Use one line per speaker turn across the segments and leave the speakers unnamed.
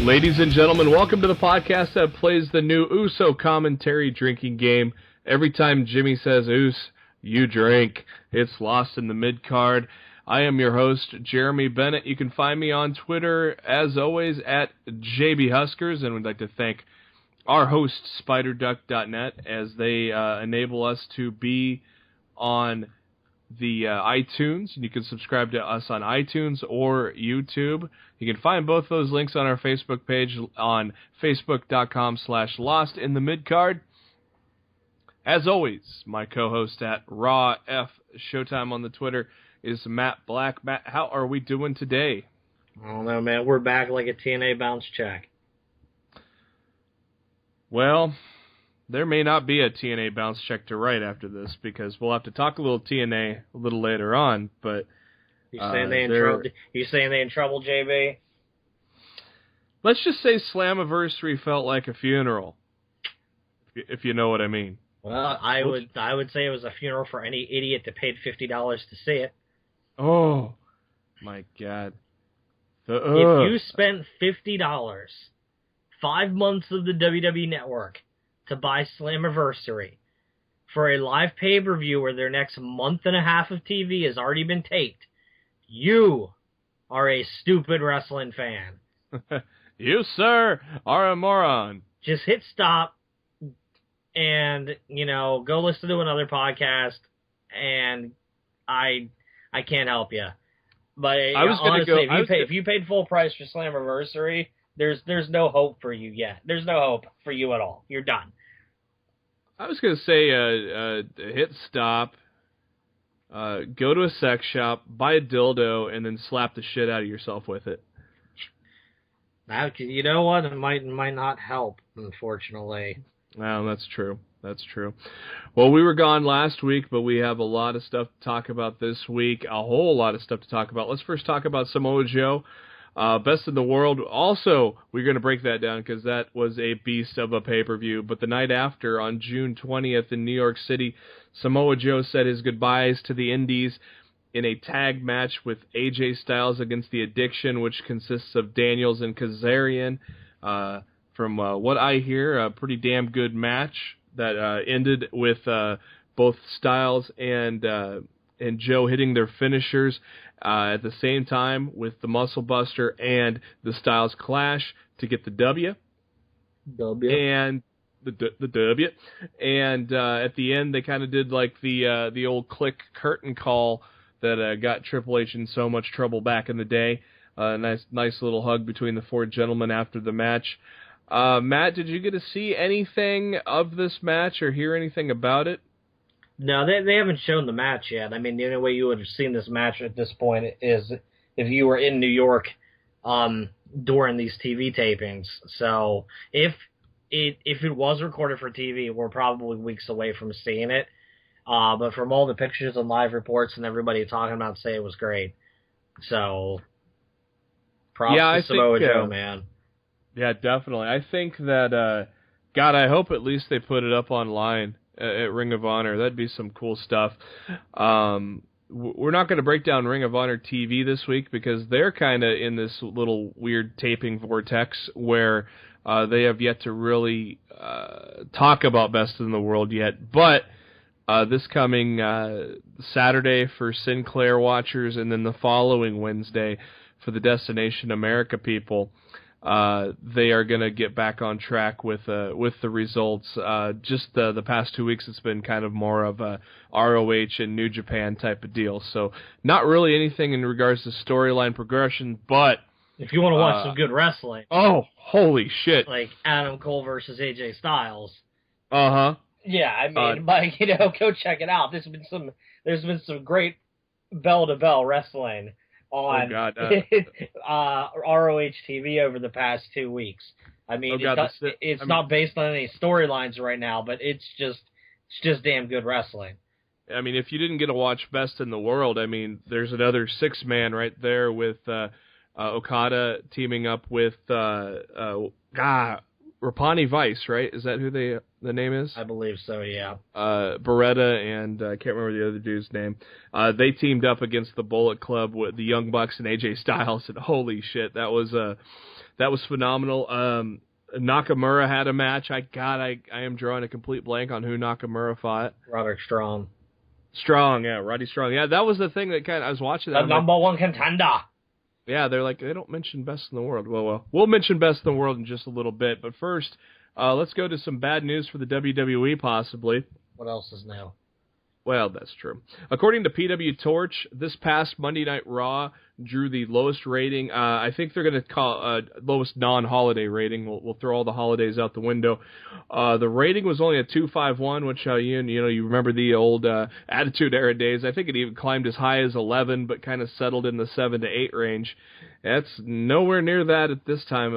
Ladies and gentlemen, welcome to the podcast that plays the new Uso commentary drinking game. Every time Jimmy says Us, you drink. It's Lost in the Midcard. I am your host, Jeremy Bennett. You can find me on Twitter, as always, at JBHuskers, and we'd like to thank our host, SpiderDuck.net, as they enable us to be on the iTunes, and you can subscribe to us on iTunes or YouTube. You can find both those links on our Facebook page on facebook.com/Lost in the Midcard. As always, my co-host at Raw F Showtime on the Twitter is Matt Black. Matt, how are we doing today?
I don't know, man. We're back like a TNA bounce check.
Well, there may not be a TNA bounce check to write after this, because we'll have to talk a little TNA a little later on, but
You saying they in trouble, JB?
Let's just say Slammiversary felt like a funeral, if you know what I mean.
Well, I would say it was a funeral for any idiot that paid $50 to see it.
Oh, my God.
If you spent $50, 5 months of the WWE Network, to buy Slammiversary for a live pay-per-view where their next month and a half of TV has already been taped, you are a stupid wrestling fan.
You, sir, are a moron.
Just hit stop and, go listen to another podcast, and I can't help you. But honestly, if you paid full price for Slammiversary, there's no hope for you yet. There's no hope for you at all. You're done.
I was going to say hit stop, go to a sex shop, buy a dildo, and then slap the shit out of yourself with it.
You know what? It might not help, unfortunately.
Well, that's true. That's true. Well, we were gone last week, but we have a lot of stuff to talk about this week, a whole lot of stuff to talk about. Let's first talk about Samoa Joe. Best in the World. Also, we're going to break that down because that was a beast of a pay-per-view. But the night after, on June 20th in New York City, Samoa Joe said his goodbyes to the Indies in a tag match with AJ Styles against The Addiction, which consists of Daniels and Kazarian. From what I hear, a pretty damn good match that ended with both Styles and Joe hitting their finishers at the same time with the Muscle Buster and the Styles Clash to get the W. And the W. And at the end, they kind of did like the old click curtain call that got Triple H in so much trouble back in the day. Nice little hug between the four gentlemen after the match. Matt, did you get to see anything of this match or hear anything about it?
No, they haven't shown the match yet. I mean, the only way you would have seen this match at this point is if you were in New York during these TV tapings. So if it was recorded for TV, we're probably weeks away from seeing it. But from all the pictures and live reports and everybody talking about, say it was great. So props to Samoa Joe, man.
Yeah, definitely. I think that, God, I hope at least they put it up online at Ring of Honor. That'd be some cool stuff. We're not going to break down Ring of Honor TV this week because they're kind of in this little weird taping vortex where they have yet to really talk about Best in the World yet. But this coming Saturday for Sinclair watchers, and then the following Wednesday for the Destination America people, they are going to get back on track with the results. Just the past 2 weeks, it's been kind of more of a ROH and New Japan type of deal. So not really anything in regards to storyline progression, but
if you want to watch some good wrestling,
oh holy shit,
like Adam Cole versus AJ Styles.
Yeah,
I mean, go check it out. There's been some great bell to bell wrestling on ROH TV over the past 2 weeks. I mean,
Oh, God,
it's not based on any storylines right now, but it's just damn good wrestling.
I mean, if you didn't get to watch Best in the World, I mean, there's another 6-man right there with Okada teaming up with Rapani Vice, right? Is that who the name is?
I believe so, yeah.
Beretta and I can't remember the other dude's name. They teamed up against the Bullet Club with the Young Bucks and AJ Styles, and holy shit, that was phenomenal. Nakamura had a match. I am drawing a complete blank on who Nakamura fought.
Roderick Strong.
Roddy Strong. Yeah, that was the thing that I was watching that.
The number one contender.
Yeah, they're like, they don't mention Best in the World. Well, we'll mention Best in the World in just a little bit. But first, let's go to some bad news for the WWE, possibly.
What else is new?
Well, that's true. According to PW Torch, this past Monday Night Raw drew the lowest rating. I think they're going to call lowest non-holiday rating. We'll throw all the holidays out the window. The rating was only a 251, which you remember the old Attitude Era days. I think it even climbed as high as 11, but kind of settled in the 7 to 8 range. That's nowhere near that at this time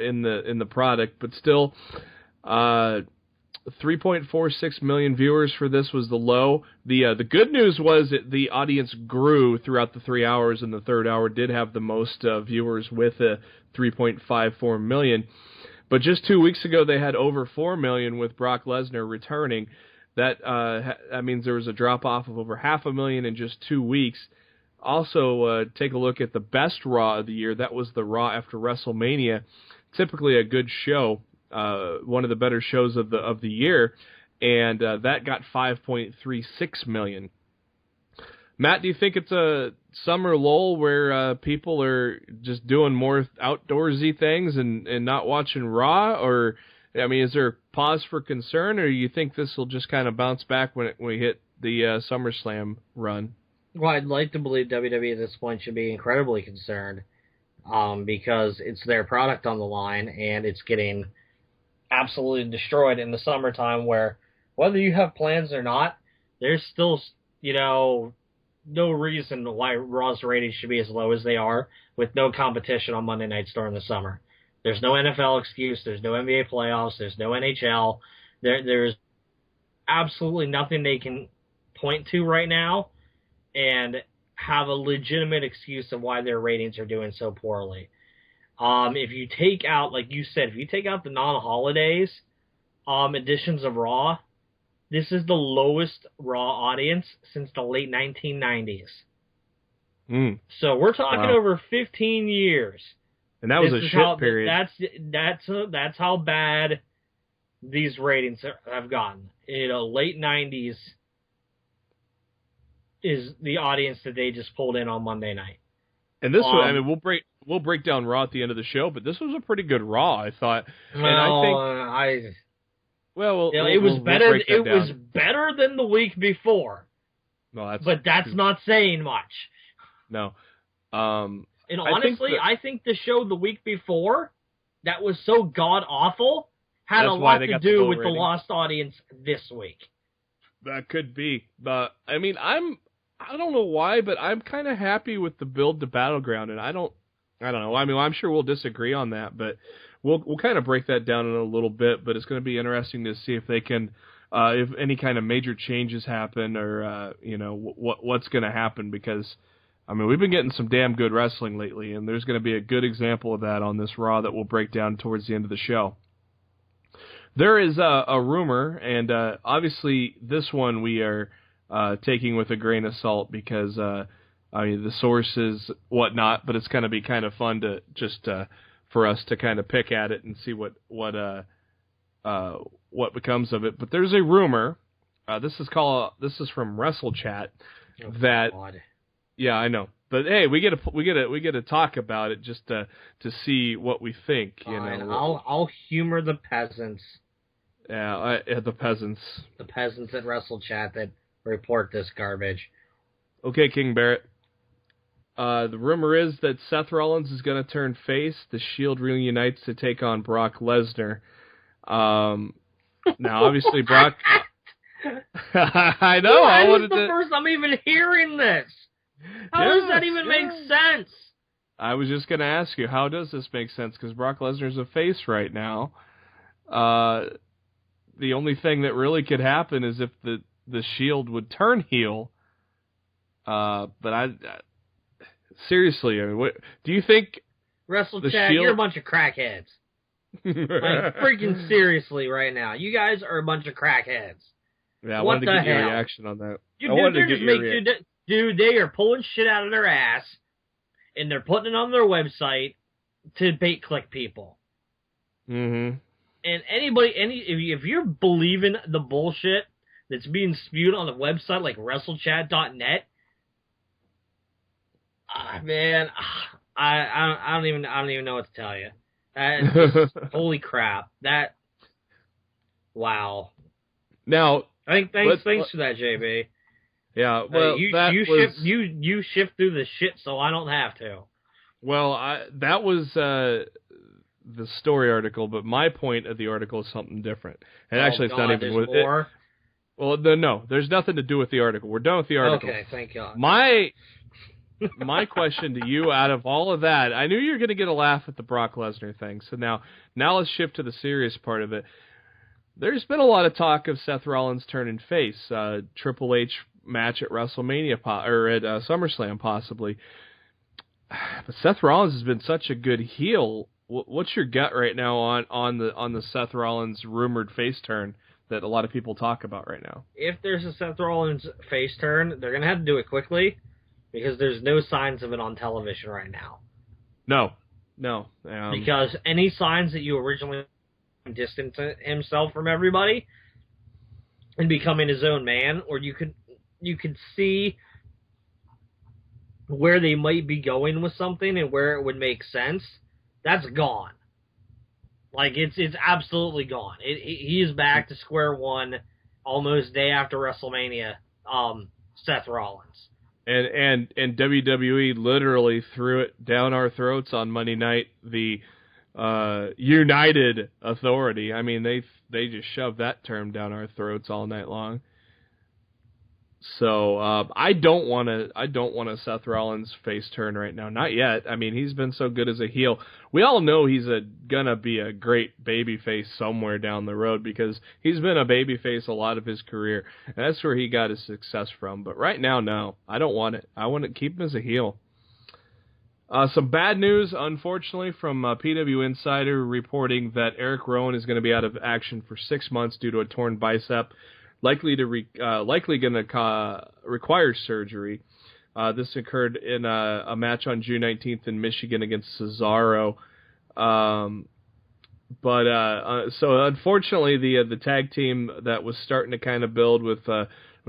in the product, but still. 3.46 million viewers for this was the low. The good news was that the audience grew throughout the 3 hours, and the third hour did have the most viewers with 3.54 million. But just 2 weeks ago, they had over 4 million with Brock Lesnar returning. That means there was a drop-off of over 500,000 in just 2 weeks. Also, take a look at the best Raw of the year. That was the Raw after WrestleMania. Typically a good show. One of the better shows of the year, and that got 5.36 million. Matt, do you think it's a summer lull where people are just doing more outdoorsy things and not watching Raw? Or, I mean, is there a pause for concern, or do you think this will just kind of bounce back when we hit the SummerSlam run?
Well, I'd like to believe WWE at this point should be incredibly concerned because it's their product on the line, and it's getting absolutely destroyed in the summertime, where whether you have plans or not, there's still, no reason why Raw's ratings should be as low as they are with no competition on Monday nights during the summer. There's no NFL excuse. There's no NBA playoffs. There's no NHL. There's absolutely nothing they can point to right now and have a legitimate excuse of why their ratings are doing so poorly. If you take out, like you said, if you take out the non-holidays editions of Raw, this is the lowest Raw audience since the late 1990s. So we're talking over 15 years.
And that was a shit period.
That's how bad these ratings have gotten. Late 90s is the audience that they just pulled in on Monday night.
And this one, I mean, we'll break down Raw at the end of the show, but this was a pretty good Raw, I thought. And I think
it was better. It was better than the week before.
No,
that's not saying much.
No.
And honestly, I think the show the week before that was so god awful had a lot to do with the lost audience this week.
That could be, but I mean, I don't know why, but I'm kind of happy with the build to Battleground, and I don't know. I mean, I'm sure we'll disagree on that, but we'll kind of break that down in a little bit. But it's going to be interesting to see if they can, if any kind of major changes happen, or what's going to happen, because I mean, we've been getting some damn good wrestling lately, and there's going to be a good example of that on this Raw that we'll break down towards the end of the show. There is a rumor, and obviously this one we are taking with a grain of salt because, I mean, the sources, whatnot, but it's going to be kind of fun to just for us to kind of pick at it and see what becomes of it. But there's a rumor. This is from WrestleChat that. God. Yeah, I know. But hey, we get to talk about it just to see what we think.
Fine, I'll humor the peasants.
Yeah, the peasants.
The peasants at WrestleChat that report this garbage.
Okay, King Barrett. The rumor is that Seth Rollins is going to turn face. The Shield reunites to take on Brock Lesnar. Now, obviously, Brock. I know.
This is the first I'm even hearing this. How does that even make sense?
I was just going to ask you, how does this make sense? Because Brock Lesnar's a face right now. The only thing that really could happen is if the Shield would turn heel. But seriously, I mean, what do you think?
Wrestle Chat, you're a bunch of crackheads. Like, freaking seriously right now. You guys are a bunch of crackheads.
Yeah, I wanted to get your reaction on that.
Dude, they are pulling shit out of their ass, and they're putting it on their website to bait click people.
Mm-hmm.
And if you're believing the bullshit that's being spewed on the website like WrestleChat.net, man, I don't even know what to tell you. Holy crap! Wow.
Now,
thanks for that, JB.
Yeah, well,
you shift through the shit, so I don't have to.
Well, that was the story article, but my point of the article is something different. And actually, it's not even with
more?
it. Well, no, there's nothing to do with the article. We're done with the article.
Okay, thank God.
My question to you, out of all of that, I knew you were going to get a laugh at the Brock Lesnar thing. So now let's shift to the serious part of it. There's been a lot of talk of Seth Rollins turning face, Triple H match at WrestleMania or at SummerSlam possibly. But Seth Rollins has been such a good heel. What's your gut right now on the Seth Rollins rumored face turn that a lot of people talk about right now?
If there's a Seth Rollins face turn, they're gonna have to do it quickly because there's no signs of it on television right now.
No.
Because any signs that you originally distanced himself from everybody and becoming his own man, or you could see where they might be going with something and where it would make sense, that's gone. Like, it's absolutely gone. He is back to square one almost day after WrestleMania, Seth Rollins.
And WWE literally threw it down our throats on Monday night, the United Authority. I mean, they just shoved that term down our throats all night long. So I don't want a Seth Rollins face turn right now. Not yet. I mean, he's been so good as a heel. We all know he's gonna be a great babyface somewhere down the road because he's been a babyface a lot of his career. And that's where he got his success from. But right now, no, I don't want it. I want to keep him as a heel. Some bad news, unfortunately, from PW Insider reporting that Eric Rowan is going to be out of action for 6 months due to a torn bicep. Likely going to require surgery. This occurred in a match on June 19th in Michigan against Cesaro. So unfortunately, the tag team that was starting to kind of build with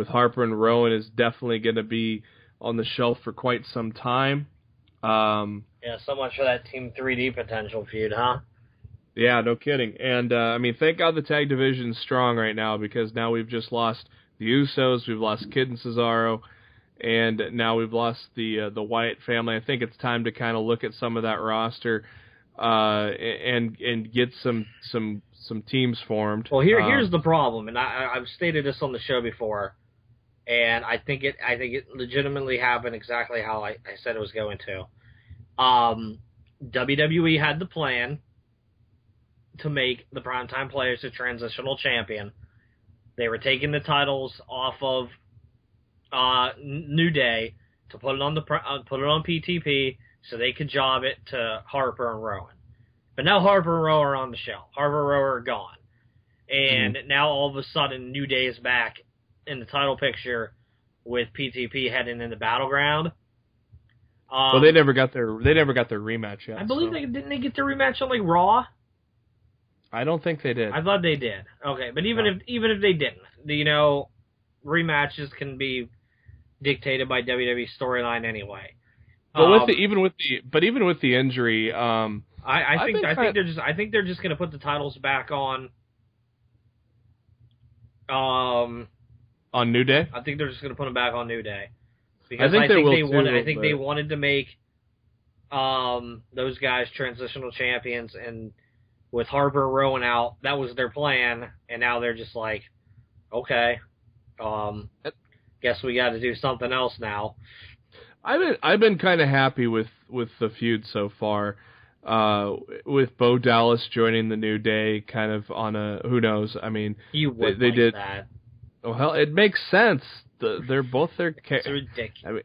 Harper and Rowan is definitely going to be on the shelf for quite some time.
Yeah, so much for that Team 3D potential feud, huh?
Yeah, no kidding. And, I mean, thank God the tag division's strong right now because now we've just lost the Usos, we've lost Kid and Cesaro, and now we've lost the Wyatt family. I think it's time to kind of look at some of that roster and get some teams formed.
Well, here's the problem, and I've stated this on the show before, and I think it legitimately happened exactly how I said it was going to. WWE had the plan to make the Primetime Players a transitional champion. They were taking the titles off of New Day to put it on PTP so they could job it to Harper and Rowan. But now Harper and Rowan are on the shelf. Harper and Rowan are gone. And now all of a sudden New Day is back in the title picture with PTP heading into Battleground.
Well, they never got their rematch yet.
I believe didn't they get their rematch on like Raw?
I don't think they did.
I thought they did. Okay, but even if they didn't, rematches can be dictated by WWE storyline anyway.
But even with the injury,
I think they're just gonna put the titles back on
New Day.
I think they're just gonna put them back on New Day because
I
think they wanted to make those guys transitional champions, and with Harper Rowan out, that was their plan, and now they're just like, okay, guess we got to do something else now.
I've been kind of happy with the feud so far. With Bo Dallas joining the New Day, kind of on a who knows. I mean,
You would
they
like
did.
that.
Oh hell, it makes sense. They're both their.
It's ridiculous.
I mean,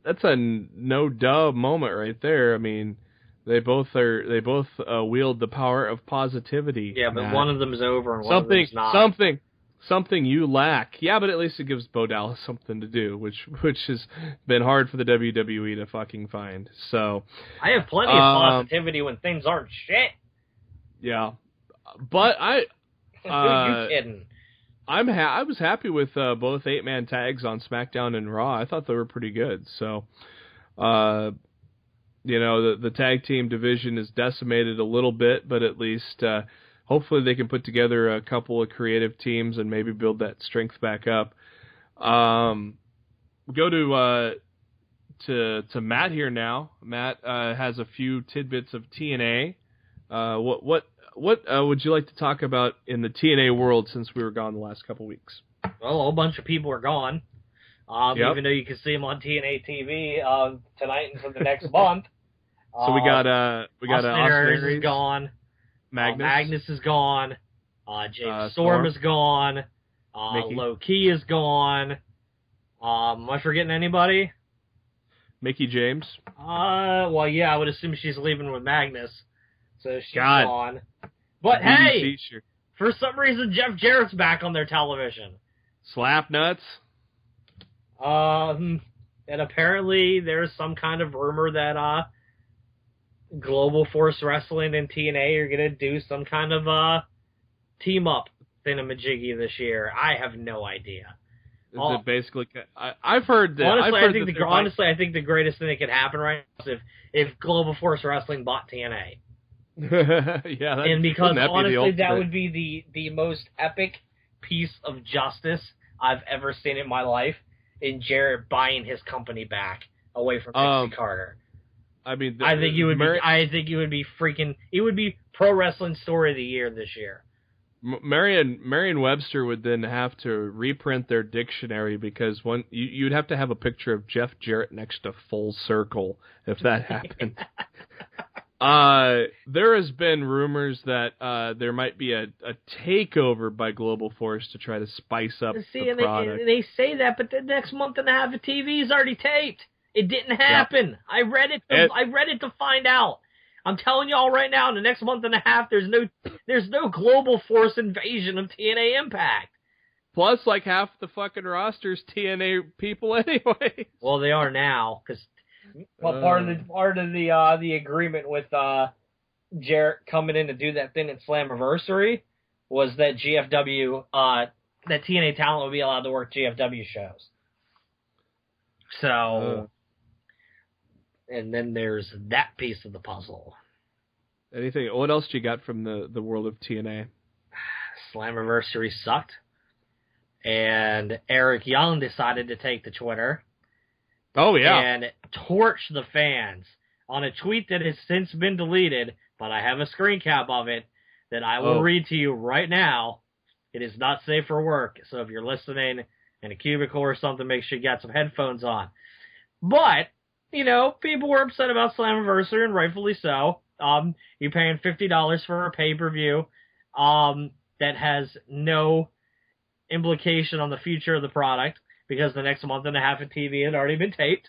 that's a no duh moment right there. I mean, they both wield the power of positivity.
Yeah, but
Matt.
one of them's over and one of them's not.
Something you lack. Yeah, but at least it gives Bo Dallas something to do, which has been hard for the WWE to fucking find. So
I have plenty of positivity when things aren't shit.
Yeah, but
Who are you kidding?
I was happy with both 8-man tags on SmackDown and Raw. I thought they were pretty good. So, the tag team division is decimated a little bit, but at least hopefully they can put together a couple of creative teams and maybe build that strength back up. Go to Matt here now. Matt has a few tidbits of TNA. What would you like to talk about in the TNA world since we were gone the last couple weeks?
Well, a whole bunch of people are gone.
Yep.
Even though you can see them on TNA TV tonight and for the next month.
So we got Austin
Aries
Aries
is gone. Magnus is gone. James Storm is gone. Low Key is gone. Am I forgetting anybody?
Mickey James.
Well, yeah, I would assume she's leaving with Magnus, so she's
God.
gone. But hey, for some reason, Jeff Jarrett's back on their television.
Slap nuts.
And apparently there's some kind of rumor that Global Force Wrestling and TNA are gonna do some kind of team up thingamajiggy this year. I have no idea.
Is it basically? I've heard that.
Honestly, I think the greatest thing that could happen right now is if Global Force Wrestling bought TNA.
Yeah,
and because honestly, that would be the most epic piece of justice I've ever seen in my life. In Jarrett buying his company back away from Dixie Carter.
I mean,
I think it would be pro wrestling story of the year this year.
Merriam-Webster would then have to reprint their dictionary because you'd have to have a picture of Jeff Jarrett next to Full Circle if that happened. There has been rumors that there might be a takeover by Global Force to try to spice up the product.
They say that, but the next month and a half of TV is already taped. It didn't happen. Yep. I read it to find out. I'm telling y'all right now, in the next month and a half, there's no Global Force invasion of TNA Impact.
Plus, like half the fucking roster's TNA people anyway.
Well, they are now, because part of the agreement with Jarrett coming in to do that thing at Slammiversary was that GFW that TNA talent would be allowed to work GFW shows. So. And then there's that piece of the puzzle.
Anything? What else you got from the world of TNA?
Slammiversary sucked. And Eric Young decided to take to Twitter.
Oh, yeah.
And torch the fans on a tweet that has since been deleted, but I have a screen cap of it that I will read to you right now. It is not safe for work, so if you're listening in a cubicle or something, make sure you got some headphones on. But people were upset about Slammiversary, and rightfully so. You're paying $50 for a pay-per-view that has no implication on the future of the product because the next month and a half of TV had already been taped.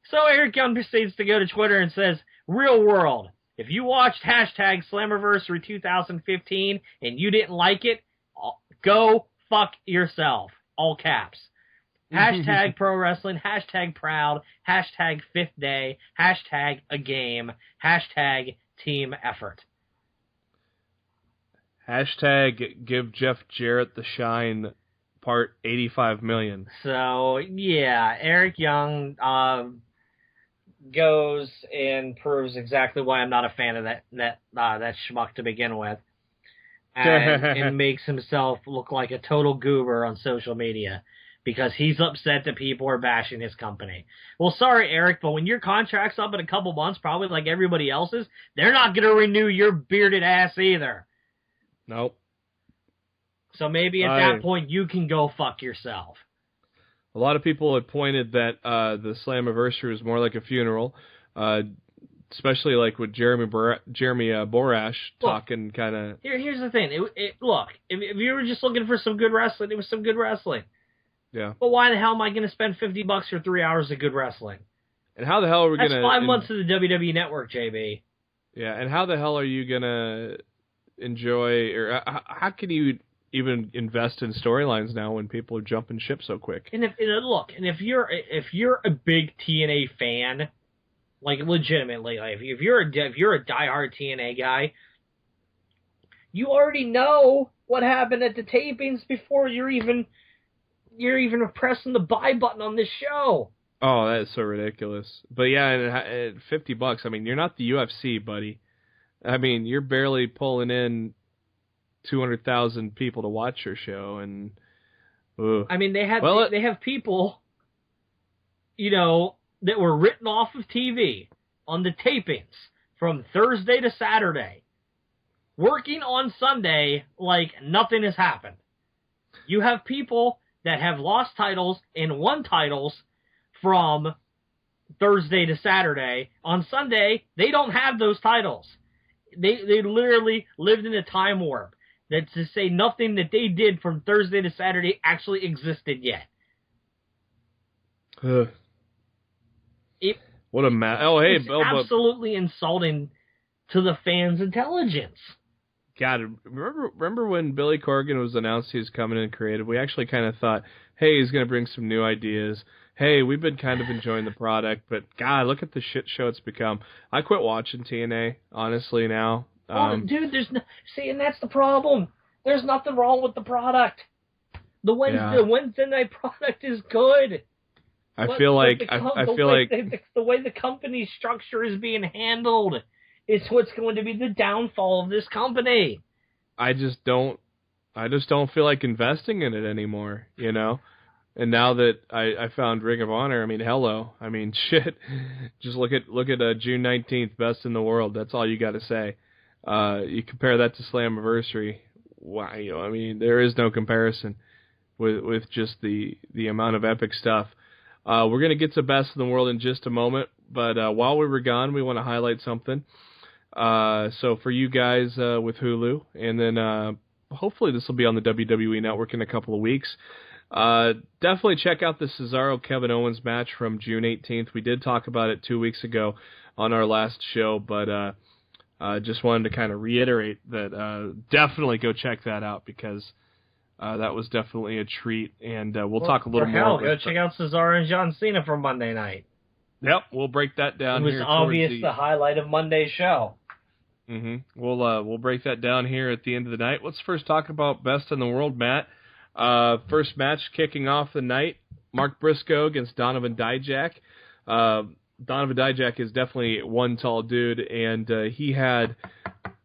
So Eric Young proceeds to go to Twitter and says, "Real world, if you watched hashtag Slammiversary 2015 and you didn't like it, go fuck yourself." All caps. Hashtag pro wrestling, hashtag proud, hashtag fifth day, hashtag a game, hashtag team effort.
Hashtag give Jeff Jarrett the shine, part 85 million.
So, yeah, Eric Young goes and proves exactly why I'm not a fan of that schmuck to begin with. And makes himself look like a total goober on social media. Because he's upset that people are bashing his company. Well, sorry, Eric, but when your contract's up in a couple months, probably like everybody else's, they're not going to renew your bearded ass either.
Nope.
So maybe at that point, you can go fuck yourself.
A lot of people had pointed that the Slammiversary was more like a funeral. Especially like with Jeremy Borash talking kind of.
Here's the thing. Look, if you were just looking for some good wrestling, it was some good wrestling.
Yeah.
But why the hell am I going to spend $50 for 3 hours of good wrestling?
And how the hell are we going to...
That's 5 months of the WWE Network, JB.
Yeah, and how the hell are you going to enjoy... Or how can you even invest in storylines now when people are jumping ship so quick?
And if you're a big TNA fan, like legitimately, like if you're a diehard TNA guy, you already know what happened at the tapings before you're even pressing the buy button on this show.
Oh, that is so ridiculous. But yeah, at $50, I mean, you're not the UFC, buddy. I mean, you're barely pulling in 200,000 people to watch your show, and
I mean, they have people, that were written off of TV on the tapings from Thursday to Saturday, working on Sunday like nothing has happened. You have people that have lost titles and won titles from Thursday to Saturday. On Sunday, they don't have those titles. They literally lived in a time warp. That's to say nothing that they did from Thursday to Saturday actually existed yet.
What a
it's absolutely insulting to the fans' intelligence.
God, remember when Billy Corgan was announced he was coming in creative? We actually kind of thought, hey, he's going to bring some new ideas. Hey, we've been kind of enjoying the product, but God, look at the shit show it's become. I quit watching TNA, honestly, now.
Dude, and that's the problem. There's nothing wrong with the product. The Wednesday night product is good.
I feel like
the way the company structure is being handled is what's going to be the downfall of this company. I just don't feel like investing in it anymore, And now that I found Ring of Honor, I mean, hello. I mean, shit. Just look at June 19th, best in the world. That's all you got to say. You compare that to Slammiversary. Wow, I mean, there is no comparison with just the amount of epic stuff. We're going to get to best in the world in just a moment, but while we were gone, we want to highlight something. So for you guys with Hulu, and then hopefully this will be on the WWE Network in a couple of weeks. Definitely check out the Cesaro-Kevin Owens match from June 18th. We did talk about it 2 weeks ago on our last show, but just wanted to kind of reiterate that definitely go check that out because that was definitely a treat, and we'll talk a little more. Go check out Cesaro and John Cena from Monday night.
Yep, we'll break that down.
It was obvious the highlight of Monday's show.
Mm-hmm. We'll break that down here at the end of the night. Let's first talk about Best in the World, Matt. First match kicking off the night, Mark Briscoe against Donovan Dijak. Donovan Dijak is definitely one tall dude, and he had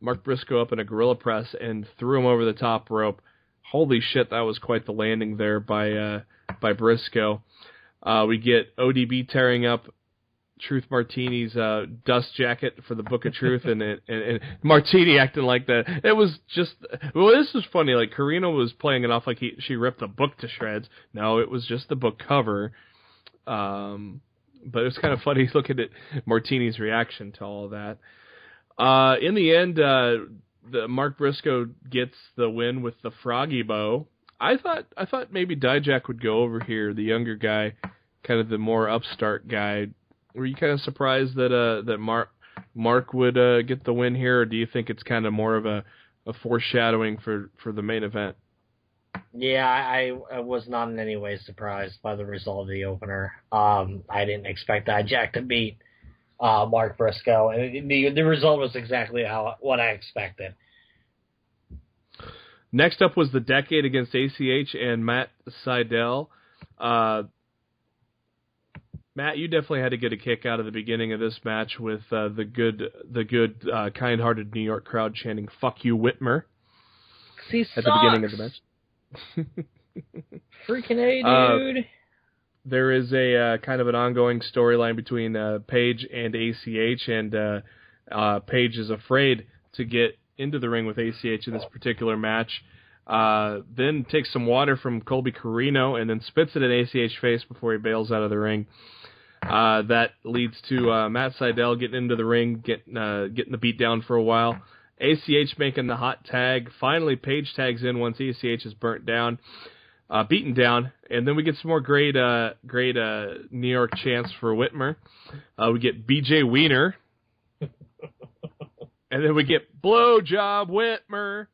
Mark Briscoe up in a gorilla press and threw him over the top rope. Holy shit, that was quite the landing there by Briscoe. We get ODB tearing up Truth Martini's dust jacket for the Book of Truth, and Martini acting like that. It was just, this was funny. Like Karina was playing it off like she ripped the book to shreds. No, it was just the book cover. But it was kind of funny looking at Martini's reaction to all of that. In the end, Mark Briscoe gets the win with the froggy bow. I thought maybe Dijak would go over here, the younger guy, kind of the more upstart guy. Were you kind of surprised that Mark would get the win here, or do you think it's kind of more of a foreshadowing for the main event?
Yeah, I was not in any way surprised by the result of the opener. I didn't expect Dijak to beat Mark Briscoe, and the result was exactly what I expected.
Next up was the Decade against ACH and Matt Sydal. Matt, you definitely had to get a kick out of the beginning of this match with the good, kind-hearted New York crowd chanting "Fuck you, Whitmer" at the beginning of the match.
Freaking A, dude.
There is a kind of an ongoing storyline between Paige and ACH, and Paige is afraid to get into the ring with ACH in this particular match. Then takes some water from Colby Carino and then spits it in ACH's face before he bails out of the ring. That leads to Matt Sydal getting into the ring, getting the beat down for a while. ACH making the hot tag. Finally, Paige tags in once ACH is beaten down, and then we get some more great New York chants for Whitmer. We get BJ Wiener, and then we get Blowjob Whitmer.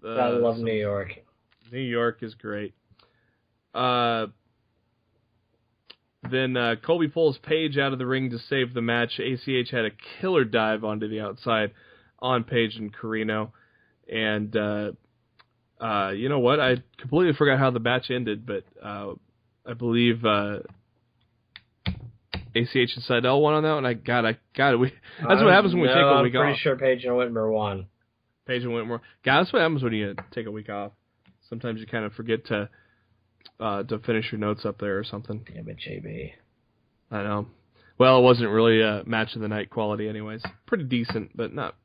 I love New York.
New York is great. Then Colby pulls Paige out of the ring to save the match. ACH had a killer dive onto the outside on Paige and Carino. And you know what? I completely forgot how the match ended, but I believe ACH and Sydal won on that one. I got it. That's what happens when we take a week off.
I'm pretty sure Paige and Whitmer won.
Paige and Whitmer. God, that's what happens when you take a week off. Sometimes you kind of forget to finish your notes up there or something.
Damn it, JB.
I know. Well, it wasn't really a match of the night quality anyways. Pretty decent, but not,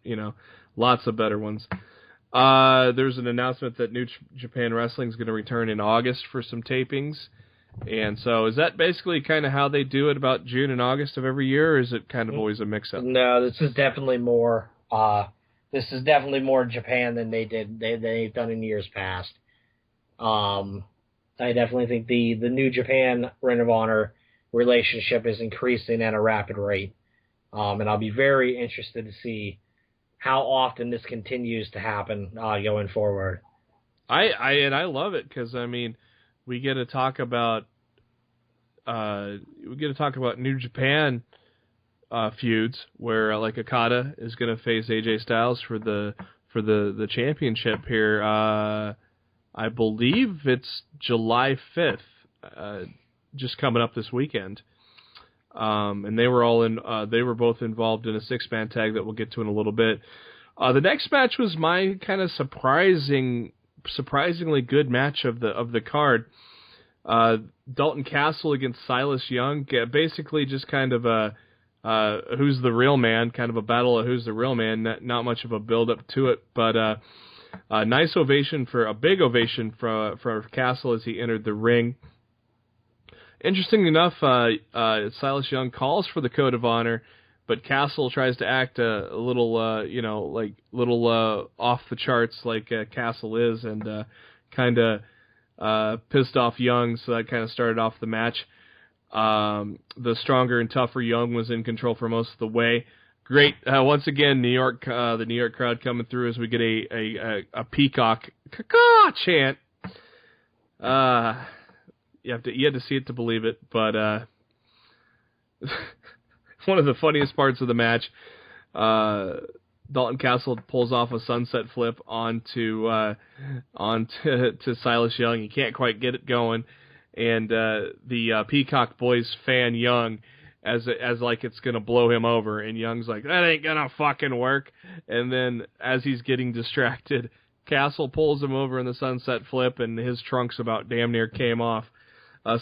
lots of better ones. There's an announcement that New Japan Wrestling is going to return in August for some tapings. And so is that basically kind of how they do it about June and August of every year, or is it kind of always a mix-up?
No, this is definitely more Japan than they've done in years past. I definitely think the New Japan Ring of Honor relationship is increasing at a rapid rate. And I'll be very interested to see how often this continues to happen going forward.
I love it because we get to talk about New Japan feuds where like Okada is going to face AJ Styles for the championship here. I believe it's July 5th, just coming up this weekend. And they were both involved in a 6-man tag that we'll get to in a little bit. The next match was my kind of surprisingly good match of the card. Dalton Castle against Silas Young, basically just kind of a who's the real man, kind of a battle of who's the real man. Not much of a build up to it, but a big ovation for Castle as he entered the ring. Interestingly enough, Silas Young calls for the code of honor, but Castle tries to act a little off the charts like Castle is, and kind of pissed off Young, so that kind of started off the match. The stronger and tougher Young was in control for most of the way. Great, once again, the New York crowd coming through as we get a peacock caw chant. You had to see it to believe it, but one of the funniest parts of the match, Dalton Castle pulls off a sunset flip onto Silas Young. He can't quite get it going, and the Peacock Boys fan Young as like it's gonna blow him over, and Young's like, that ain't gonna fucking work. And then as he's getting distracted, Castle pulls him over in the sunset flip, and his trunks about damn near came off.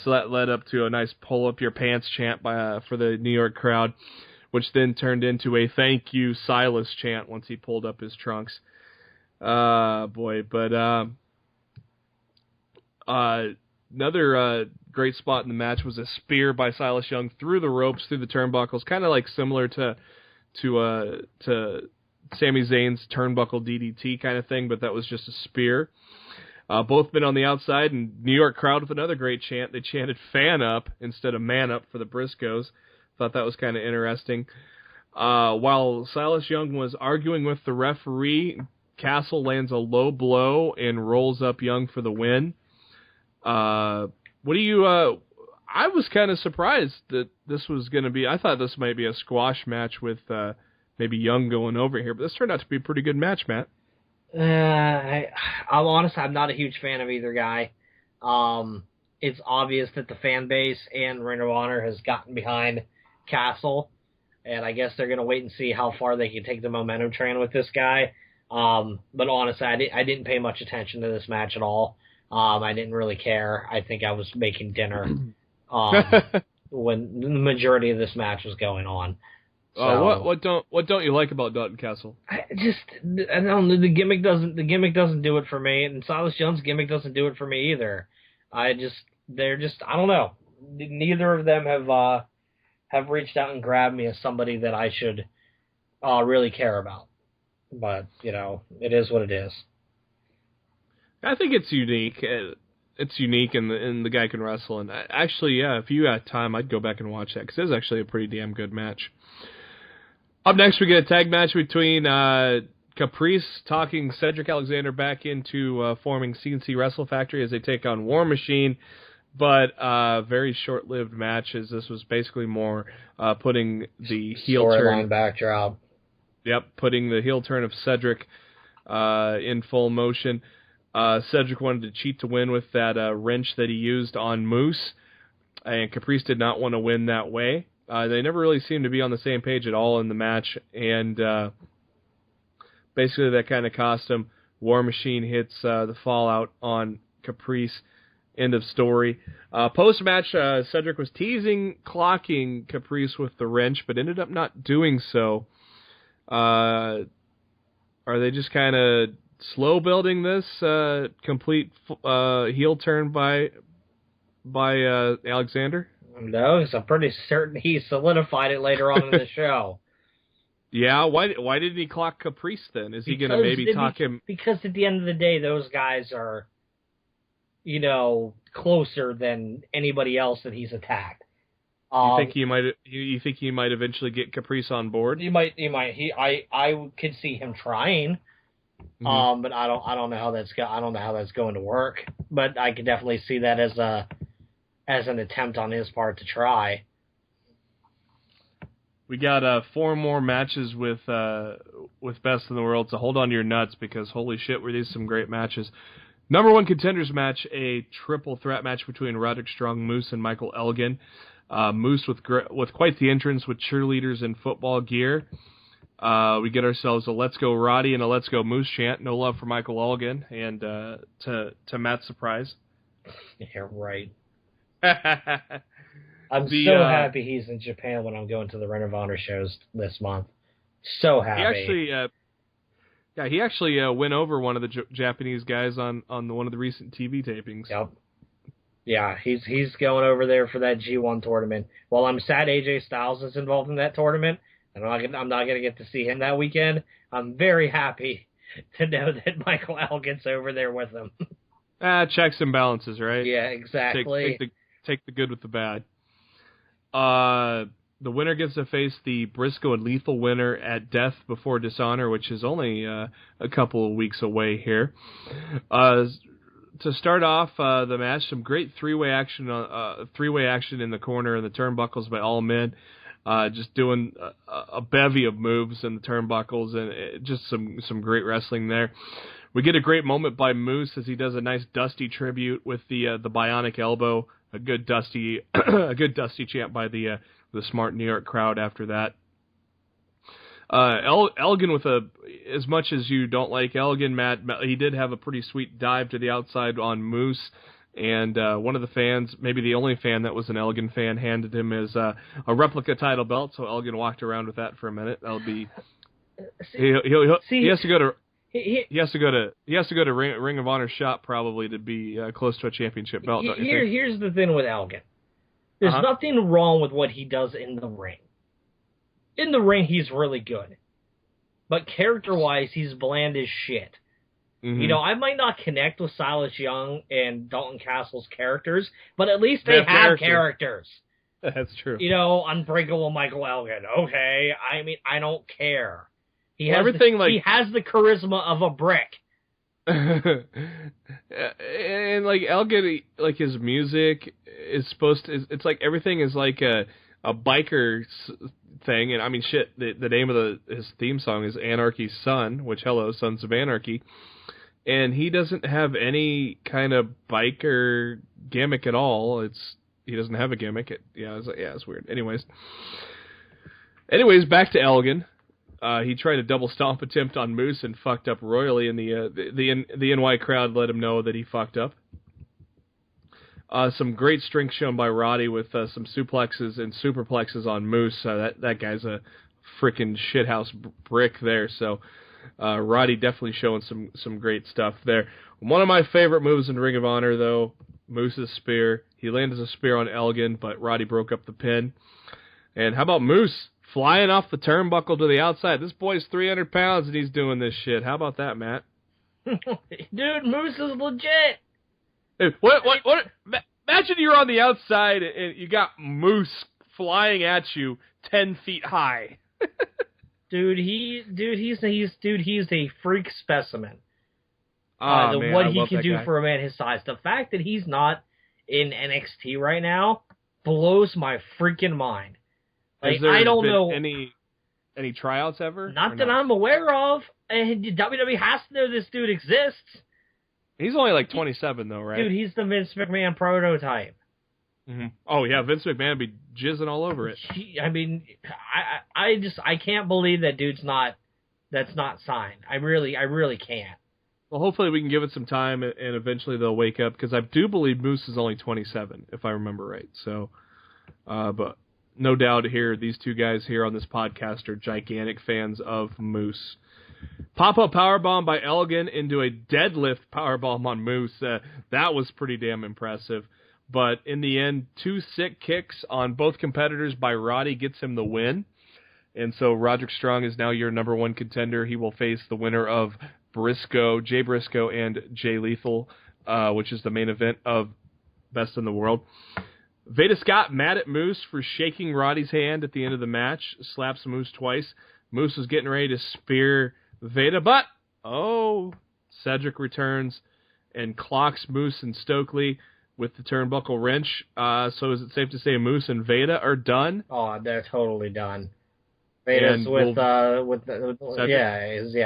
So that led up to a nice pull up your pants chant for the New York crowd, which then turned into a thank you Silas chant once he pulled up his trunks. Boy, but another great spot in the match was a spear by Silas Young through the ropes, through the turnbuckles, kind of like similar to Sami Zayn's turnbuckle DDT kind of thing, but that was just a spear. Both men on the outside, and New York crowd with another great chant. They chanted fan up instead of man up for the Briscoes. Thought that was kind of interesting. While Silas Young was arguing with the referee, Castle lands a low blow and rolls up Young for the win. I was kind of surprised that this was going to be, I thought this might be a squash match with maybe Young going over here, but this turned out to be a pretty good match, Matt.
I'm honest, I'm not a huge fan of either guy. It's obvious that the fan base and Ring of Honor has gotten behind Castle, and I guess they're going to wait and see how far they can take the momentum train with this guy. But honestly, I didn't pay much attention to this match at all. I didn't really care. I think I was making dinner when the majority of this match was going on. So,
what don't you like about Dalton Castle?
I don't know, the gimmick doesn't do it for me, and Silas Young's gimmick doesn't do it for me either. I don't know. neither of them have reached out and grabbed me as somebody that I should really care about. But, it is what it is.
I think it's unique. It's unique, and the guy can wrestle. And actually, yeah, if you had time, I'd go back and watch that, because it was actually a pretty damn good match. Up next, we get a tag match between Caprice talking Cedric Alexander back into forming CNC Wrestle Factory as they take on War Machine. But very short-lived match, as this was basically more putting the heel turn
backdrop.
Yep, putting the heel turn of Cedric in full motion. Cedric wanted to cheat to win with that wrench that he used on Moose, and Caprice did not want to win that way. They never really seemed to be on the same page at all in the match, and basically that kind of cost him. War Machine hits the fallout on Caprice. End of story. Post-match, Cedric was teasing clocking Caprice with the wrench, but ended up not doing so. Are they just kind of slow building this complete heel turn by Alexander?
No, because I'm pretty certain he solidified it later on in the show.
Yeah, why didn't he clock Caprice then? Is he going to maybe talk him?
Because at the end of the day, those guys are, closer than anybody else that he's attacked.
You think he might eventually get Caprice on board?
He might. I could see him trying. Mm-hmm. But I don't know how that's going to work. But I could definitely see that as an attempt on his part to try.
We got 4 more matches with Best in the World, so hold on to your nuts, because holy shit, were these some great matches. Number 1 contenders match, a triple threat match between Roderick Strong, Moose, and Michael Elgin. Moose with quite the entrance with cheerleaders in football gear. We get ourselves a "Let's Go Roddy" and a "Let's Go Moose" chant. No love for Michael Elgin, and to Matt's surprise.
Yeah, right. I'm so happy he's in Japan when I'm going to the Ring of Honor shows this month. So happy.
He actually went over one of the Japanese guys on one of the recent TV tapings.
Yep. Yeah, he's going over there for that G1 tournament. While I'm sad AJ Styles is involved in that tournament, and I'm not going to get to see him that weekend, I'm very happy to know that Michael Elgin's over there with him.
Checks and balances, right?
Yeah, exactly.
Take the good with the bad. The winner gets to face the Briscoe and Lethal winner at Death Before Dishonor, which is only a couple of weeks away here. To start off the match, some great three-way action in the corner and the turnbuckles by all men. Just doing a bevy of moves in the turnbuckles, and just some great wrestling there. We get a great moment by Moose as he does a nice Dusty tribute with the bionic elbow. A good Dusty chant by the smart New York crowd after that. Elgin with as much as you don't like Elgin, Matt, he did have a pretty sweet dive to the outside on Moose, and one of the fans, maybe the only fan that was an Elgin fan, handed him his a replica title belt, so Elgin walked around with that for a minute. That'll be he has to go to Ring of Honor shop probably to be close to a championship belt. Don't you think?
Here's the thing with Elgin. There's nothing wrong with what he does in the ring. In the ring, he's really good. But character-wise, he's bland as shit. Mm-hmm. I might not connect with Silas Young and Dalton Castle's characters, but at least they have characters.
That's true.
Unbreakable Michael Elgin. Okay, I mean, I don't care. He has the charisma of a brick.
And like Elgin, like his music is supposed to. It's like everything is like a biker thing, and I mean, shit. The name of his theme song is Anarchy's Son, which hello, Sons of Anarchy, and he doesn't have any kind of biker gimmick at all. He doesn't have a gimmick. It's weird. Anyways, back to Elgin. He tried a double stomp attempt on Moose and fucked up royally, and the NY crowd let him know that he fucked up. Some great strength shown by Roddy with some suplexes and superplexes on Moose. That guy's a freaking shithouse brick there. So Roddy definitely showing some great stuff there. One of my favorite moves in Ring of Honor, though, Moose's spear. He landed a spear on Elgin, but Roddy broke up the pin. And how about Moose flying off the turnbuckle to the outside? This boy's 300 pounds and he's doing this shit. How about that, Matt?
Dude, Moose is legit.
Hey, what? Imagine you're on the outside and you got Moose flying at you 10 feet high.
He's a freak specimen.
Man,
what he can do for a man his size. The fact that he's not in NXT right now blows my freaking mind. Like, I don't know
any tryouts ever.
Not that I'm aware of. And WWE has to know this dude exists.
He's only like 27 though, right?
Dude, he's the Vince McMahon prototype.
Mm-hmm. Oh yeah, Vince McMahon would be jizzing all over it.
I can't believe that that's not signed. I really can't.
Well, hopefully we can give it some time, and eventually they'll wake up, because I do believe Moose is only 27, if I remember right. So, but no doubt here, these two guys here on this podcast are gigantic fans of Moose. Pop-up powerbomb by Elgin into a deadlift powerbomb on Moose. That was pretty damn impressive. But in the end, 2 sick kicks on both competitors by Roddy gets him the win. And so Roderick Strong is now your number 1 contender. He will face the winner of Jay Briscoe and Jay Lethal, which is the main event of Best in the World. Veda Scott mad at Moose for shaking Roddy's hand at the end of the match. Slaps Moose twice. Moose was getting ready to spear Veda, but Cedric returns and clocks Moose and Stokely with the turnbuckle wrench. So is it safe to say Moose and Veda are done?
Oh, they're totally done. Veda's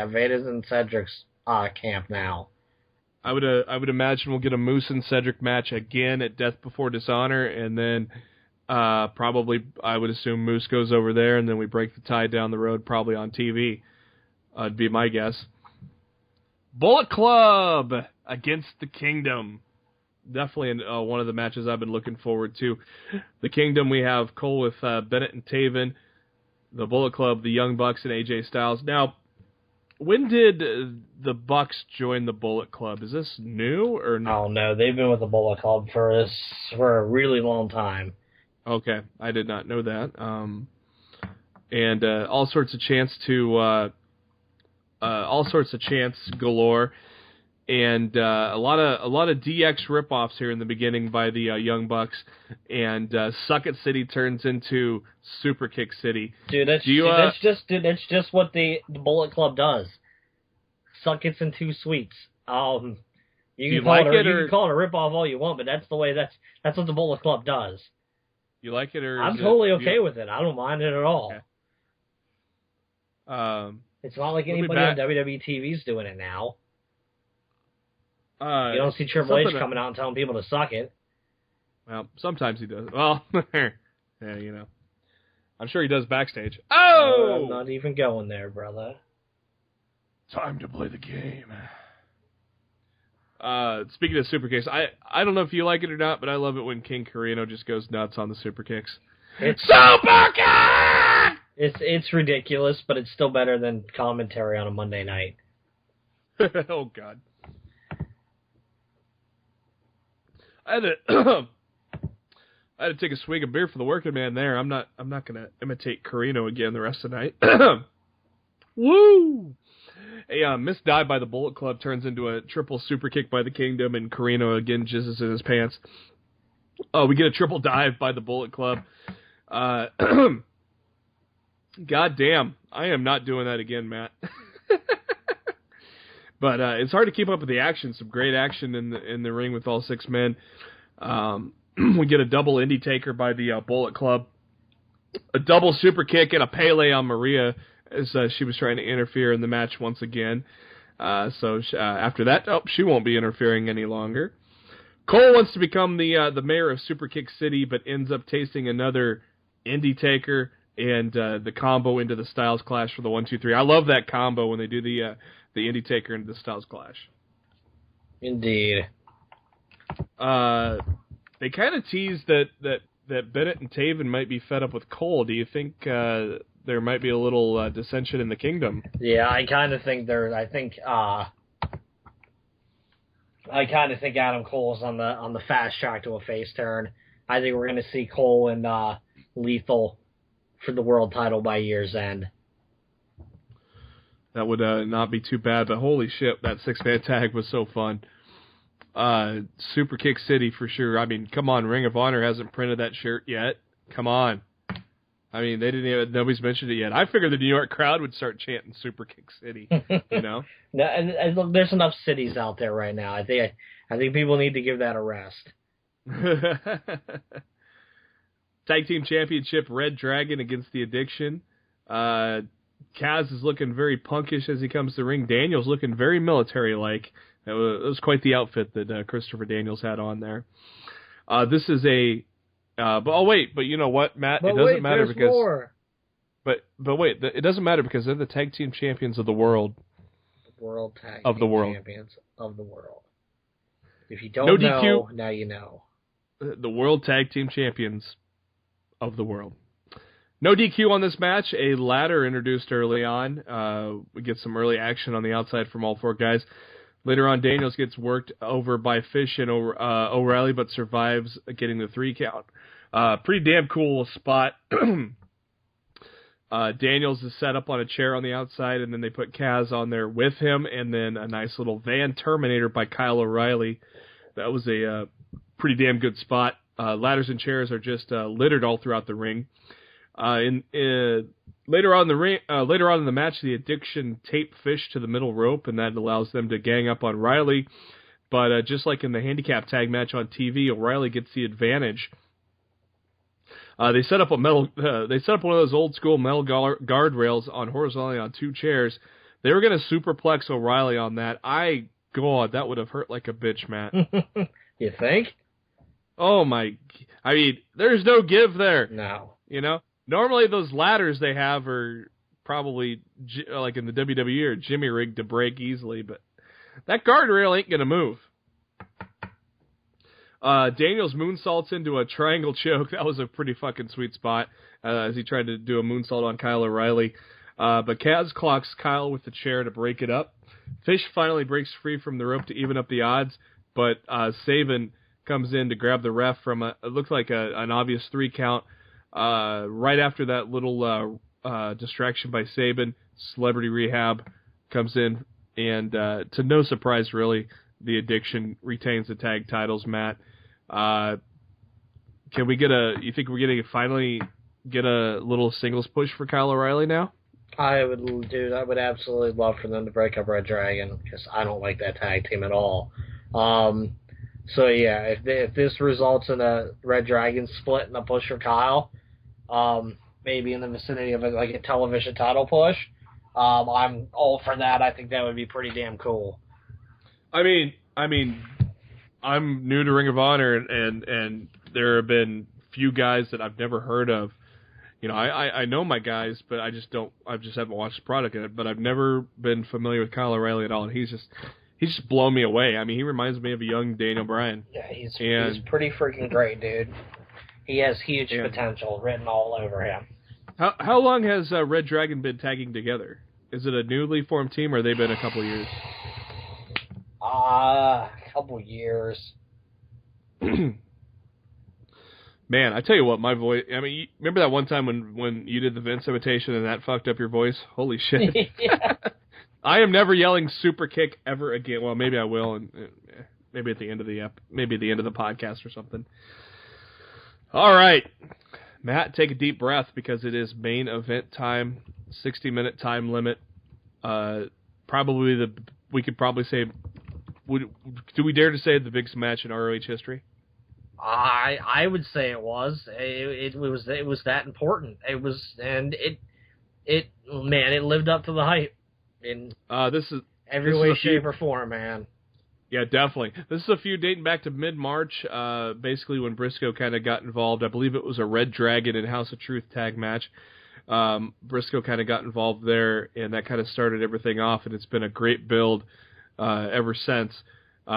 Veda's in Cedric's camp now.
I would imagine we'll get a Moose and Cedric match again at Death Before Dishonor, and then probably I would assume Moose goes over there, and then we break the tie down the road, probably on TV. Would be my guess. Bullet Club against the Kingdom. Definitely one of the matches I've been looking forward to. The Kingdom, we have Cole with Bennett and Taven. The Bullet Club, the Young Bucks, and AJ Styles. Now, when did the Bucks join the Bullet Club? Is this new or no?
Oh, no. They've been with the Bullet Club for a really long time.
Okay. I did not know that. And all sorts of chants galore. And a lot of DX ripoffs here in the beginning by the Young Bucks, and Suck It City turns into Super Kick City.
Dude, that's just what the Bullet Club does. Suck It's in 2 sweets. You can call it a ripoff all you want, but that's the way that's what the Bullet Club does.
You like it, or
I'm totally okay with it. I don't mind it at all.
Okay.
It's not like anybody on WWE TV's doing it now. You don't see Triple H coming out and telling people to suck it.
Well, sometimes he does. Well, yeah, I'm sure he does backstage. Oh!
I'm not even going there, brother.
Time to play the game. Speaking of super kicks, I don't know if you like it or not, but I love it when King Carino just goes nuts on the super kicks.
It's
super kick!
It's ridiculous, but it's still better than commentary on a Monday night.
Oh God. I had to take a swig of beer for the working man there. I'm not gonna imitate Carino again the rest of the night. Woo! A missed dive by the Bullet Club turns into a triple super kick by the Kingdom, and Carino again jizzes in his pants. We get a triple dive by the Bullet Club. God damn, I am not doing that again, Matt. But it's hard to keep up with the action. Some great action in the ring with all 6 men. We get a double indie taker by the Bullet Club. A double super kick and a Pele on Maria as she was trying to interfere in the match once again. So after that, she won't be interfering any longer. Cole wants to become the mayor of Super Kick City, but ends up tasting another indie taker and the combo into the Styles Clash for the 1-2-3. I love that combo when they do the Indie Taker into the Styles Clash.
Indeed.
They kind of teased that Bennett and Taven might be fed up with Cole. Do you think there might be a little dissension in the Kingdom?
Yeah, I kind of think I kind of think Adam Cole's on the fast track to a face turn. I think we're going to see Cole and Lethal for the world title by year's end.
That would not be too bad, but holy shit, that 6-man tag was so fun. Super Kick City for sure. I mean, come on, Ring of Honor hasn't printed that shirt yet. Come on. I mean, nobody's mentioned it yet. I figured the New York crowd would start chanting Super Kick City, you know?
No, and look, there's enough cities out there right now. I think people need to give that a rest.
Tag Team Championship, Red Dragon against The Addiction. Kaz is looking very punkish as he comes to the ring. Daniels looking very military-like. It was quite the outfit that Christopher Daniels had on there. This is a... but you know what, Matt? It doesn't matter because... More. But wait, it doesn't matter because they're the Tag Team Champions of the world.
World Tag Team Champions of the world. If you don't know, now you know.
The World Tag Team Champions of the world. No DQ on this match. A ladder introduced early on. We get some early action on the outside from all four guys. Later on, Daniels gets worked over by Fish and O'Reilly, but survives getting the 3 count. Pretty damn cool spot. Daniels is set up on a chair on the outside, and then they put Kaz on there with him, and then a nice little Van Terminator by Kyle O'Reilly. That was a pretty damn good spot. Ladders and chairs are just littered all throughout the ring. Later on in the match, the Addiction tape Fish to the middle rope, and that allows them to gang up on Riley. But just like in the handicap tag match on TV, O'Reilly gets the advantage. They set up one of those old school metal guardrails on horizontally on 2 chairs. They were going to superplex O'Reilly on that. God, that would have hurt like a bitch, Matt.
You think?
Oh my! I mean, there's no give there.
No.
You know, normally those ladders they have are probably like in the WWE or Jimmy rigged to break easily, but that guardrail ain't gonna move. Daniels moonsaults into a triangle choke. That was a pretty fucking sweet spot as he tried to do a moonsault on Kyle O'Reilly. But Kaz clocks Kyle with the chair to break it up. Fish finally breaks free from the rope to even up the odds, but Sabin comes in to grab the ref from it looks like an obvious 3 count. Right after that little distraction by Sabin, Celebrity Rehab comes in, and to no surprise really, the Addiction retains the tag titles. Matt, can we get you think we're gonna finally get a little singles push for Kyle O'Reilly now?
I would absolutely love for them to break up Red Dragon, because I don't like that tag team at all. So yeah, if this results in a Red Dragon split and a push for Kyle, maybe in the vicinity of like a television title push, I'm all for that. I think that would be pretty damn cool.
I mean, I'm new to Ring of Honor, and there have been few guys that I've never heard of. You know, I know my guys, but I just haven't watched the product yet. But I've never been familiar with Kyle O'Reilly at all, and he's just blown me away. I mean, he reminds me of a young Daniel Bryan.
Yeah, he's pretty freaking great, dude. He has huge potential written all over him.
How long has Red Dragon been tagging together? Is it a newly formed team, or have they been a couple years?
A couple years.
Man, I tell you what, my voice... I mean, remember that one time when you did the Vince imitation and that fucked up your voice? Holy shit.
Yeah.
I am never yelling super kick ever again. Well, maybe I will, and maybe at the end of the podcast or something. All right. Matt, take a deep breath because it is main event time, 60-minute time limit. We could probably say... do we dare to say the biggest match in ROH history?
I would say it was. It was that important. It was, and it lived up to the hype in every way, shape, or form, man.
Yeah, definitely. This is a feud dating back to mid-March, basically when Briscoe kind of got involved. I believe it was a Red Dragon and House of Truth tag match. Briscoe kind of got involved there, and that kind of started everything off, and it's been a great build ever since.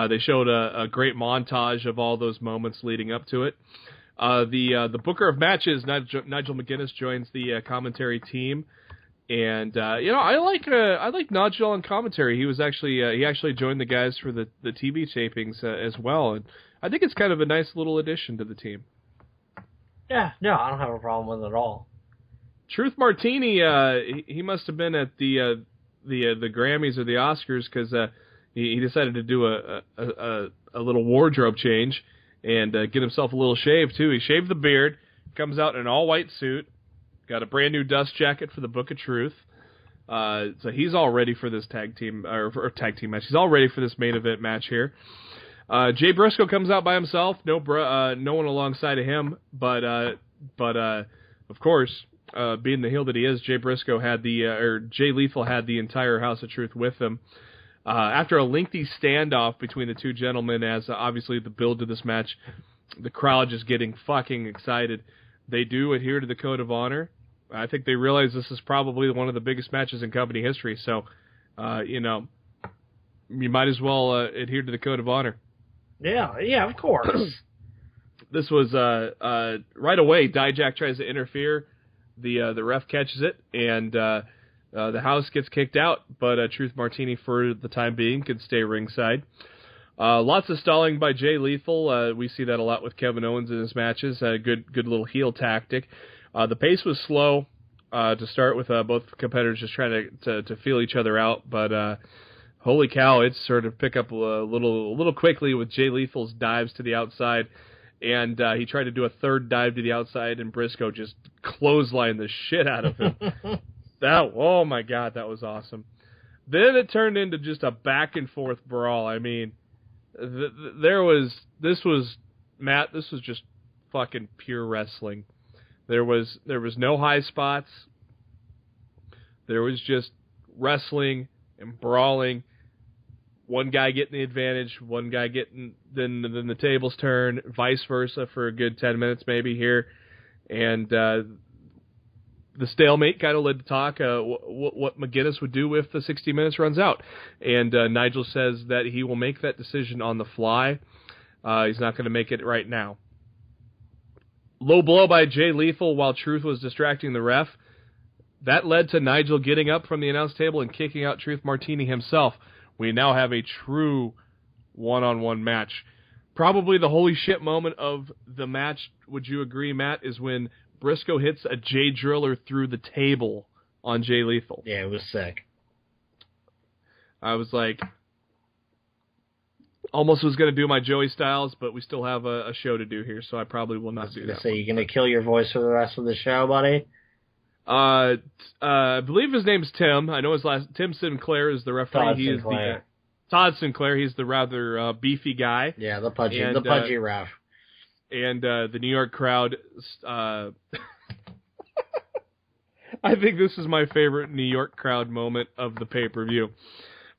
They showed a great montage of all those moments leading up to it. The booker of matches, Nigel McGuinness, joins the commentary team, And I like Nigel on commentary. He actually joined the guys for the TV tapings as well, and I think it's kind of a nice little addition to the team.
Yeah, no, I don't have a problem with it at all.
Truth Martini, he must have been at the Grammys or the Oscars because he decided to do a little wardrobe change and get himself a little shave too. He shaved the beard, comes out in an all white suit. Got a brand new dust jacket for the Book of Truth. So he's all ready for this tag team match. He's all ready for this main event match here. Jay Briscoe comes out by himself. No one alongside of him. But of course, being the heel that he is, Jay Lethal had the entire House of Truth with him. After a lengthy standoff between the two gentlemen, as obviously the build to this match, the crowd just getting fucking excited. They do adhere to the Code of Honor. I think they realize this is probably one of the biggest matches in company history. So, you might as well adhere to the Code of Honor.
Yeah, of course.
This was right away. Dijak tries to interfere. The ref catches it, and the house gets kicked out. But Truth Martini, for the time being, can stay ringside. Lots of stalling by Jay Lethal. We see that a lot with Kevin Owens in his matches. Good little heel tactic. The pace was slow to start with, both competitors just trying to feel each other out. But holy cow, it sort of pick up a little quickly with Jay Lethal's dives to the outside. And he tried to do a third dive to the outside, and Briscoe just clotheslined the shit out of him. Oh my God, that was awesome. Then it turned into just a back and forth brawl. I mean, this was just fucking pure wrestling. There was no high spots. There was just wrestling and brawling. One guy getting the advantage, one guy getting then the tables turn, vice versa for a good 10 minutes maybe here, and the stalemate kind of led to talk what McGuinness would do if the 60 minutes runs out. And Nigel says that he will make that decision on the fly. He's not going to make it right now. Low blow by Jay Lethal while Truth was distracting the ref. That led to Nigel getting up from the announce table and kicking out Truth Martini himself. We now have a true one-on-one match. Probably the holy shit moment of the match, would you agree, Matt, is when Briscoe hits a Jay Driller through the table on Jay Lethal.
Yeah, it was sick.
I was like, almost was going to do my Joey Styles, but we still have a show to do here, so I probably will not do that.
So you're going to kill your voice for the rest of the show, buddy?
I believe his name's Tim. I know his last. Tim Sinclair is the referee. Todd Sinclair. He's the rather beefy guy.
Yeah, the pudgy ref.
And the New York crowd. I think this is my favorite New York crowd moment of the pay-per-view.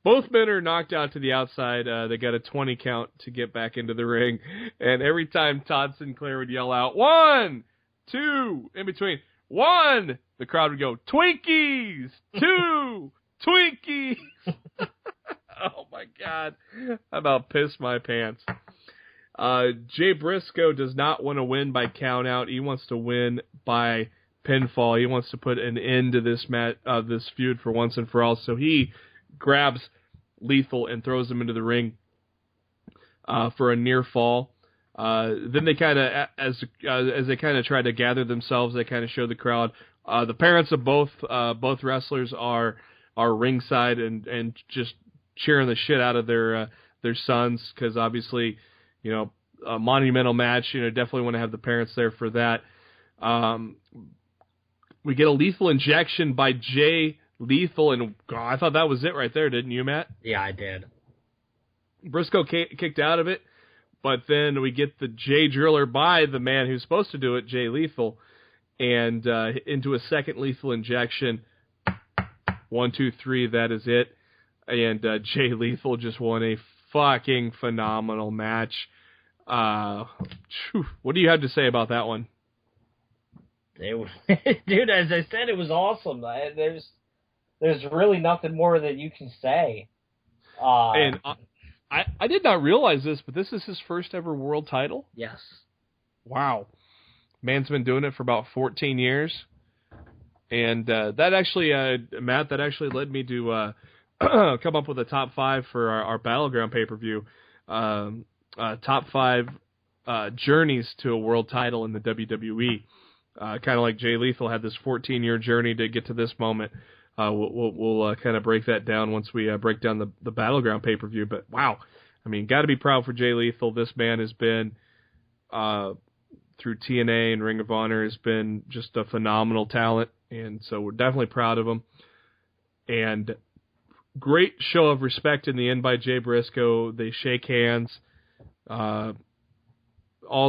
Both men are knocked out to the outside. They got a 20 count to get back into the ring. And every time Todd Sinclair would yell out, 1, 2, in between, 1, the crowd would go, Twinkies! 2, Twinkies! Oh my God. I about pissed my pants. Jay Briscoe does not want to win by count out. He wants to win by pinfall. He wants to put an end to this this feud for once and for all. So he grabs Lethal and throws him into the ring for a near fall. Then they kind of, as they kind of try to gather themselves, they kind of show the crowd. The parents of both wrestlers are ringside and just cheering the shit out of their sons, because obviously, you know, a monumental match. You know, definitely want to have the parents there for that. We get a lethal injection by Jay Lethal, and God, I thought that was it right there, didn't you, Matt?
Yeah, I did.
Briscoe kicked out of it, but then we get the Jay Driller by the man who's supposed to do it, Jay Lethal, and into a second lethal injection. 1, 2, 3, that is it. And Jay Lethal just won a fucking phenomenal match. What do you have to say about that one?
Dude, as I said, it was awesome. There's really nothing more that you can say.
And I did not realize this, but this is his first ever world title?
Yes.
Wow. Man's been doing it for about 14 years. And that actually, Matt, that actually led me to come up with a top 5 for our Battleground pay-per-view. Top 5 journeys to a world title in the WWE. Kind of like Jay Lethal had this 14-year journey to get to this moment. We'll kind of break that down once we break down the Battleground pay-per-view. But wow, I mean, got to be proud for Jay Lethal. This man has been, through TNA and Ring of Honor, has been just a phenomenal talent. And so we're definitely proud of him. And great show of respect in the end by Jay Briscoe. They shake hands. All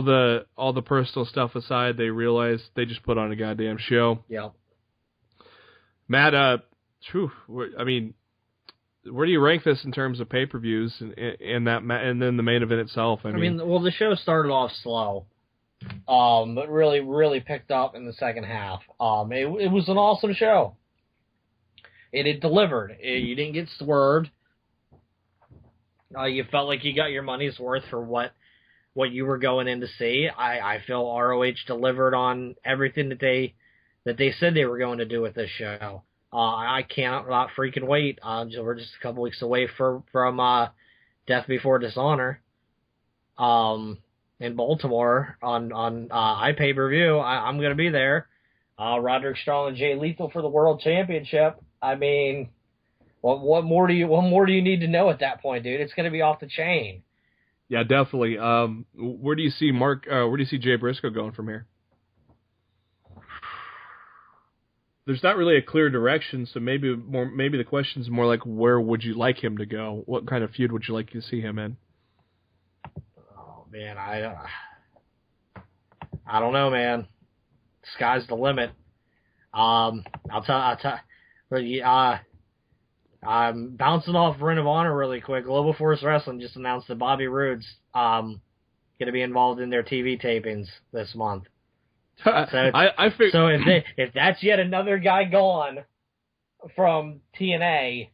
the personal stuff aside, they realize they just put on a goddamn show.
Yeah.
Matt, I mean, where do you rank this in terms of pay-per-views and then the main event itself? I mean,
well, the show started off slow, but really, really picked up in the second half. It was an awesome show. It delivered. You didn't get swerved. You felt like you got your money's worth for what you were going in to see. I feel ROH delivered on everything that they said they were going to do with this show. I can't not freaking wait. We're just a couple weeks away from Death Before Dishonor in Baltimore on iPay-per-view. I'm going to be there. Roderick Strong and Jay Lethal for the World Championship. I mean, what more do you need to know at that point, dude? It's going to be off the chain.
Yeah, definitely. Where do you see Jay Briscoe going from here? There's not really a clear direction, so maybe the question's more like, where would you like him to go? What kind of feud would you like to see him in?
Oh man, I don't know, man. Sky's the limit. I'll tell. I'm bouncing off Ring of Honor really quick. Global Force Wrestling just announced that Bobby Roode's going to be involved in their TV tapings this month. So, if that's yet another guy gone from TNA,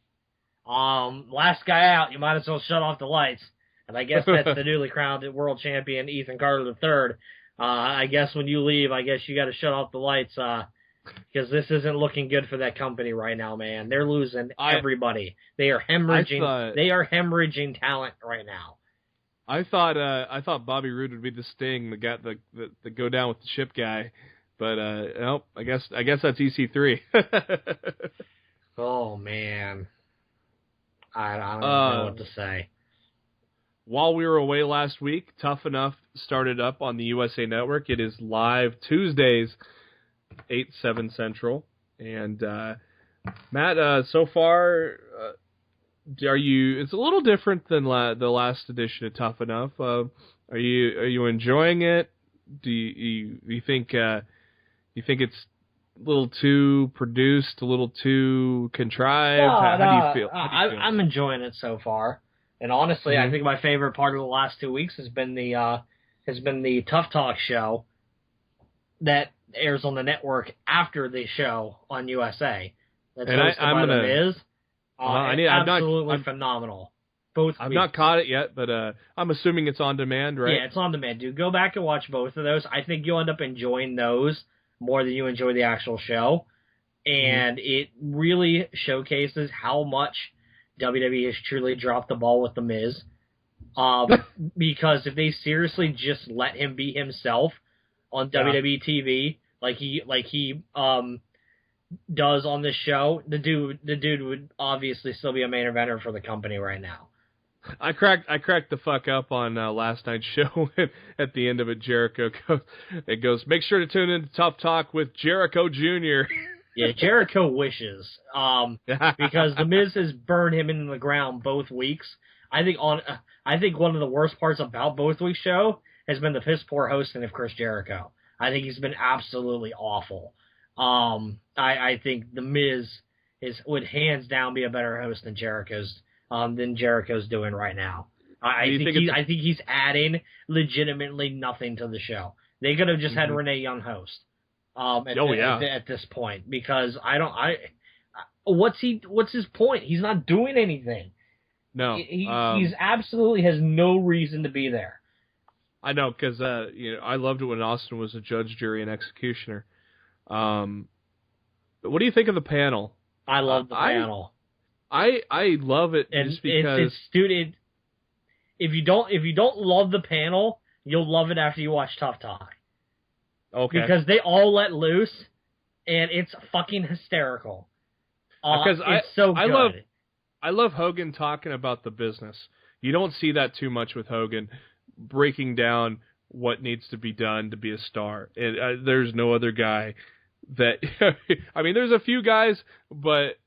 last guy out, you might as well shut off the lights. And I guess that's the newly crowned world champion Ethan Carter III. I guess when you leave, I guess you got to shut off the lights because this isn't looking good for that company right now, man. They're losing everybody. They are hemorrhaging. They are hemorrhaging talent right now.
I thought Bobby Roode would be the Sting, the go down with the ship guy, but nope. I guess that's EC3.
Oh man, I don't know what to say.
While we were away last week, Tough Enough started up on the USA Network. It is live Tuesdays, 8/7 Central, and Matt, so far. It's a little different than the last edition of Tough Enough. Are you enjoying it? Do you think it's a little too produced, a little too contrived? How do you feel?
I'm enjoying it so far, and honestly, I think my favorite part of the last 2 weeks has been the Tough Talk show that airs on the network after the show on USA. That's hosted by The Miz. Absolutely phenomenal. Both
I've not caught it yet, but I'm assuming it's on demand, right?
Yeah, it's on demand, dude. Go back and watch both of those. I think you'll end up enjoying those more than you enjoy the actual show. And it really showcases how much WWE has truly dropped the ball with The Miz. Because if they seriously just let him be himself on WWE TV, like he does on this show, the dude would obviously still be a main eventer for the company right now.
I cracked the fuck up on last night's show. At the end of it, Jericho goes, make sure to tune in to Tough Talk with Jericho Jr.
Yeah, Jericho wishes, because The Miz has burned him into the ground both weeks. I think one of the worst parts about both weeks' show has been the piss poor hosting of Chris Jericho. I think he's been absolutely awful. I think The Miz would hands down be a better host than Jericho's doing right now. I think he's adding legitimately nothing to the show. They could have just had Renee Young host. At this point, because what's his point? He's not doing anything.
No,
he's absolutely has no reason to be there.
I know, because I loved it when Austin was a judge, jury, and executioner. What do you think of the panel?
I love the panel.
I love it just because,
dude, if you don't love the panel, you'll love it after you watch Tough Talk.
Okay.
Because they all let loose, and it's fucking hysterical. Because it's so good.
I love Hogan talking about the business. You don't see that too much with Hogan, breaking down what needs to be done to be a star. And there's no other guy that... I mean, there's a few guys, but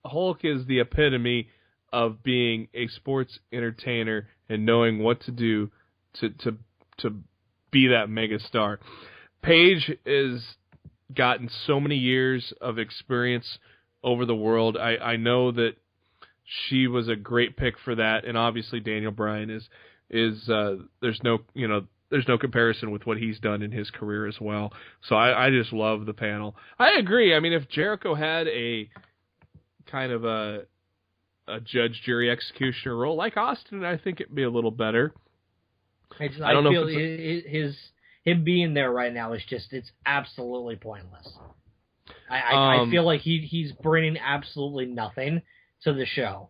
Hulk is the epitome of being a sports entertainer and knowing what to do to be that mega star. Paige has gotten so many years of experience over the world. I know that she was a great pick for that, and obviously Daniel Bryan is there's no comparison with what he's done in his career as well. So I just love the panel. I agree. I mean, if Jericho had a kind of a judge, jury, executioner role like Austin, I think it'd be a little better.
I don't know if him being there right now is it's absolutely pointless. I feel like he's bringing absolutely nothing to the show.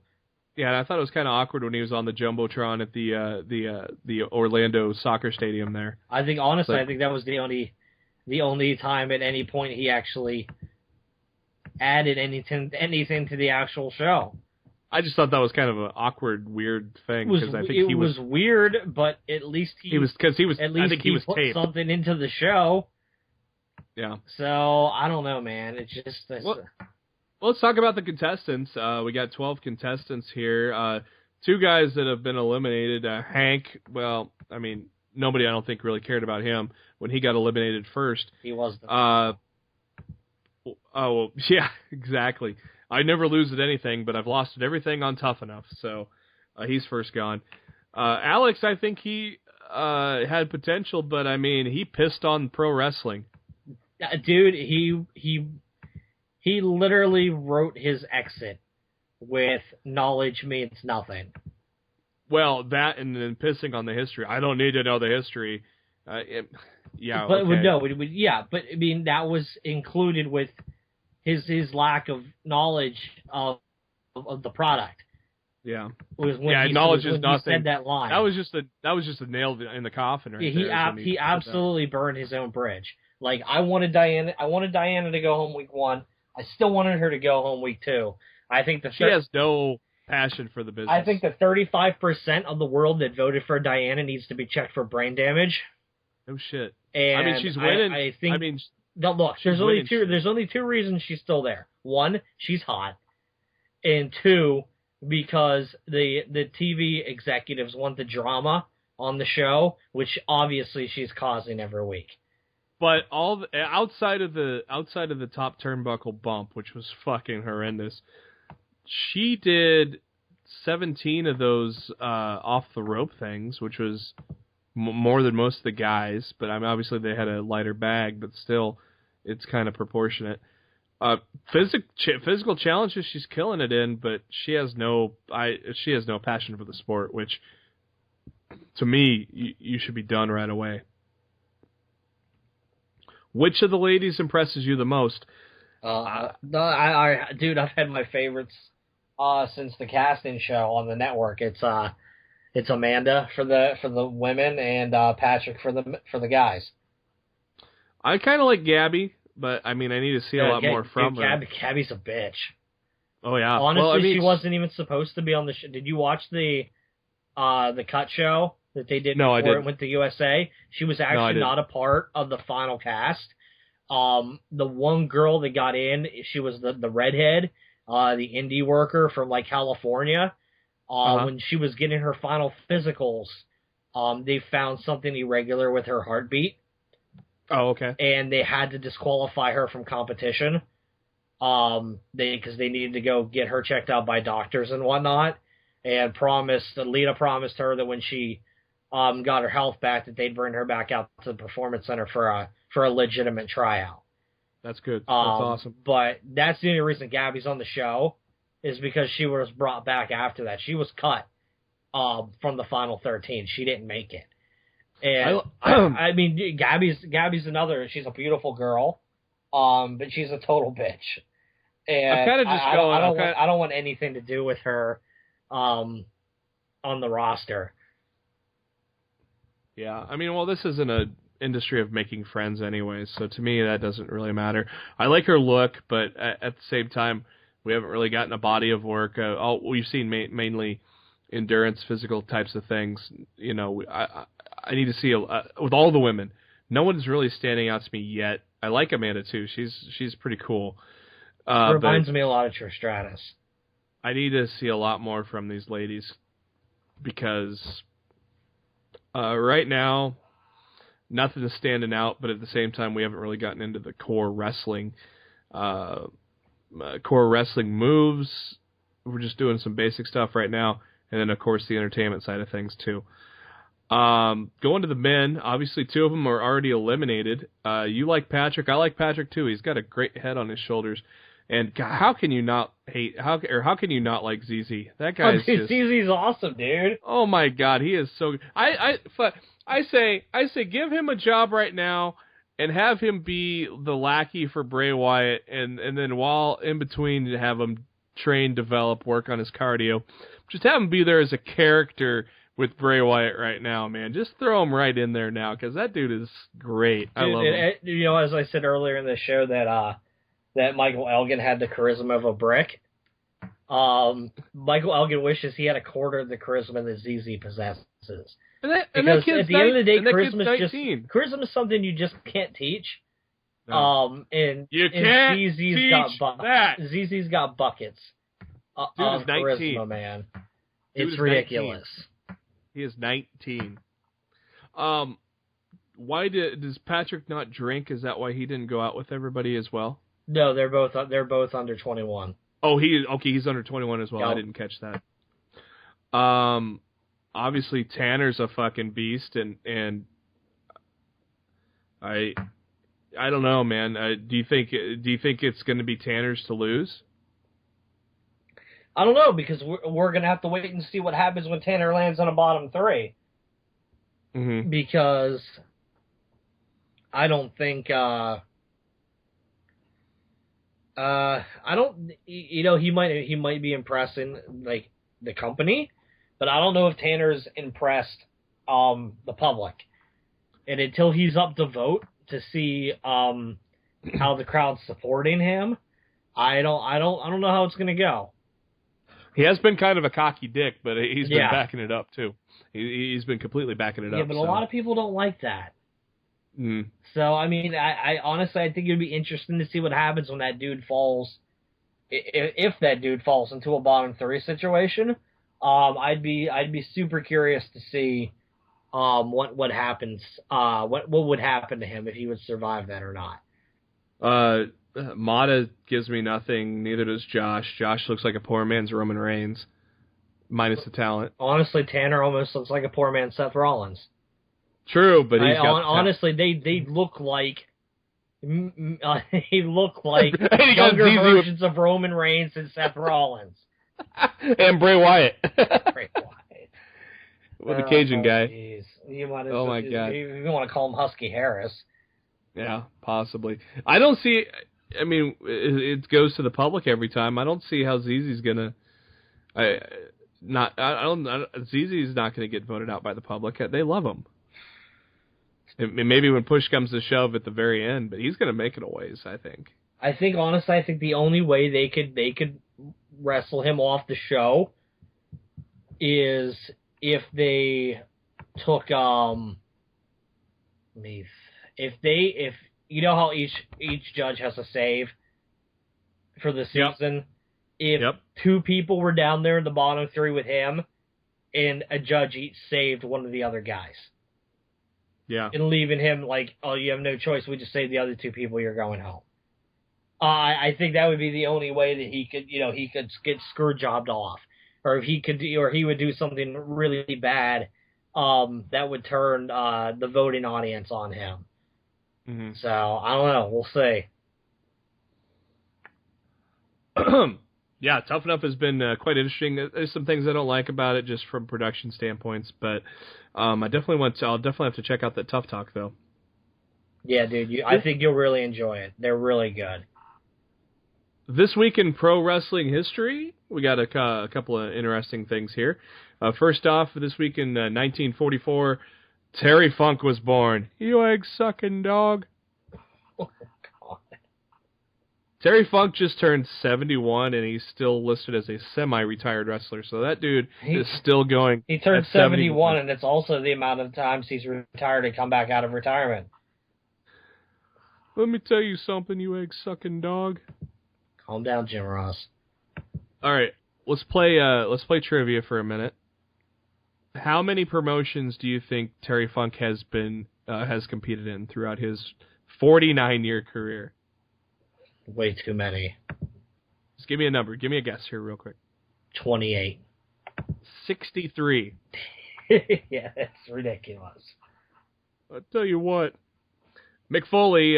Yeah, and I thought it was kind of awkward when he was on the jumbotron at the Orlando soccer stadium there.
I think honestly, I think that was the only time at any point he actually added anything to the actual show.
I just thought that was kind of an awkward, weird thing because I think
it was weird, but at least he was put
taped
something into the show.
Yeah.
So I don't know, man. It's just
let's talk about the contestants. We got 12 contestants here. Two guys that have been eliminated. Hank. Well, I mean, nobody I don't think really cared about him when he got eliminated first.
He was the
oh yeah, exactly. I never lose at anything, but I've lost at everything on Tough Enough. So he's first gone. Alex, I think he had potential, but I mean, he pissed on pro wrestling.
Dude, he literally wrote his exit with knowledge means nothing.
Well, that and then pissing on the history. I don't need to know the history. Yeah,
but
okay.
No, but I mean that was included with his lack of knowledge of the product.
Yeah.
Knowledge is nothing. He said that line.
That was just a nail in the coffin right there.
He absolutely burned his own bridge. Like I wanted Diana to go home week 1. I still wanted her to go home week 2. I think she
has no passion for the business.
I think the 35% of the world that voted for Diana needs to be checked for brain damage.
No shit.
And
I mean, she's winning.
I think. No, look, there's only two reasons she's still there. 1, she's hot, and 2, because the TV executives want the drama on the show, which obviously she's causing every week.
But outside of the top turnbuckle bump, which was fucking horrendous, she did 17 of those off the rope things, which was more than most of the guys. But I mean, obviously they had a lighter bag, but still, it's kind of proportionate. Physical challenges she's killing it in, but she has no passion for the sport, which to me you should be done right away. Which of the ladies impresses you the most?
Dude, I've had my favorites since the casting show on the network. It's Amanda for the women and Patrick for the guys.
I kind of like Gabby, but I mean, I need to see a lot more from her.
Gabby's a bitch.
Oh yeah.
Honestly, she wasn't even supposed to be on the show. Did you watch the cut show that they did before it went to USA? She was actually not a part of the final cast. The one girl that got in, she was the redhead, the indie worker from like California. When she was getting her final physicals, they found something irregular with her heartbeat.
Oh, okay.
And they had to disqualify her from competition. Because they needed to go get her checked out by doctors and whatnot. And Lita promised her that when she got her health back, that they'd bring her back out to the Performance Center for a legitimate tryout.
That's good. That's awesome.
But that's the only reason Gabby's on the show, is because she was brought back after that. She was cut from the final 13. She didn't make it. And I mean, Gabby's another. She's a beautiful girl, but she's a total bitch. And
I'm kind of just going.
I don't want anything to do with her on the roster.
Yeah, I mean, well, this isn't an industry of making friends anyways, so to me that doesn't really matter. I like her look, but at the same time, we haven't really gotten a body of work. All we've seen mainly endurance, physical types of things. You know, I need to see with all the women. No one's really standing out to me yet. I like Amanda too. She's pretty cool.
Reminds me a lot of Trish Stratus.
I need to see a lot more from these ladies because right now, nothing is standing out, but at the same time, we haven't really gotten into the core wrestling moves. We're just doing some basic stuff right now, and then, of course, the entertainment side of things, too. Going to the men, obviously two of them are already eliminated. You like Patrick. I like Patrick, too. He's got a great head on his shoulders. And God, how can you not how can you not like ZZ? That guy's just...
ZZ's awesome, dude.
Oh my God, he is so good. I say give him a job right now and have him be the lackey for Bray Wyatt, and then while in between have him train, develop, work on his cardio. Just have him be there as a character with Bray Wyatt right now, man. Just throw him right in there now because that dude is great. I love him.
You know, as I said earlier in the show that Michael Elgin had the charisma of a brick. Michael Elgin wishes he had a quarter of the charisma that ZZ possesses.
Because
at the end of the day, charisma is something you just can't teach.
No.
And
you can't
ZZ's
got that.
ZZ's got buckets of charisma, man. It's ridiculous.
19. He is 19. Why does Patrick not drink? Is that why he didn't go out with everybody as well?
No, they're both under 21.
Oh, he's under 21 as well. Yep. I didn't catch that. Obviously Tanner's a fucking beast, and I don't know, man. Do you think it's going to be Tanner's to lose?
I don't know, because we're going to have to wait and see what happens when Tanner lands on a bottom three.
Mm-hmm.
Because I don't think I don't, you know, he might be impressing like the company, but I don't know if Tanner's impressed the public. And until he's up to vote to see how the crowd's supporting him, I don't know how it's gonna go.
He has been kind of a cocky dick, but he's been backing it up too. He's been completely backing it up.
Yeah, but a lot of people don't like that.
Mm.
So, I mean, I honestly, I think it'd be interesting to see what happens when that dude falls, if that dude falls into a bottom three situation. I'd be super curious to see what happens, what would happen to him if he would survive that or not.
Mata gives me nothing. Neither does Josh. Josh looks like a poor man's Roman Reigns, minus the talent.
Honestly, Tanner almost looks like a poor man's Seth Rollins.
True, but he's got
honestly, they look like younger versions of Roman Reigns and Seth Rollins
and Bray Wyatt.
Bray Wyatt
with the Cajun guy.
Geez.
Oh my God!
You want to call him Husky Harris?
Yeah, possibly. I don't see. I mean, it goes to the public every time. I don't see how ZZ's gonna. ZZ's not gonna get voted out by the public. They love him. Maybe when push comes to shove at the very end, but he's going to make it a ways, I think.
Honestly, the only way they could wrestle him off the show is if they took if you know how each judge has a save for the season. If two people were down there in the bottom three with him, and a judge each saved one of the other guys.
Yeah.
And leaving him like, oh, you have no choice. We just saved the other two people. You're going home. I think that would be the only way that he could get screw jobbed off, or if he would do something really bad, that would turn the voting audience on him.
Mm-hmm.
So I don't know. We'll see.
Yeah, Tough Enough has been quite interesting. There's some things I don't like about it, just from production standpoints, but I'll definitely have to check out that Tough Talk though.
Yeah, dude, I think you'll really enjoy it. They're really good.
This week in pro wrestling history, we got a couple of interesting things here. First off, this week in 1944, Terry Funk was born. You egg-sucking dog.
Oh, God.
Terry Funk just turned 71, and he's still listed as a semi-retired wrestler. So that dude is still going.
He turned 71, and it's also the amount of times he's retired and come back out of retirement.
Let me tell you something, you egg-sucking dog.
Calm down, Jim Ross.
All right, let's play trivia for a minute. How many promotions do you think Terry Funk has competed in throughout his 49-year career?
Way too many.
Just give me a number. Give me a guess here real quick.
28.
63.
Yeah, that's ridiculous.
I'll tell you what. Mick Foley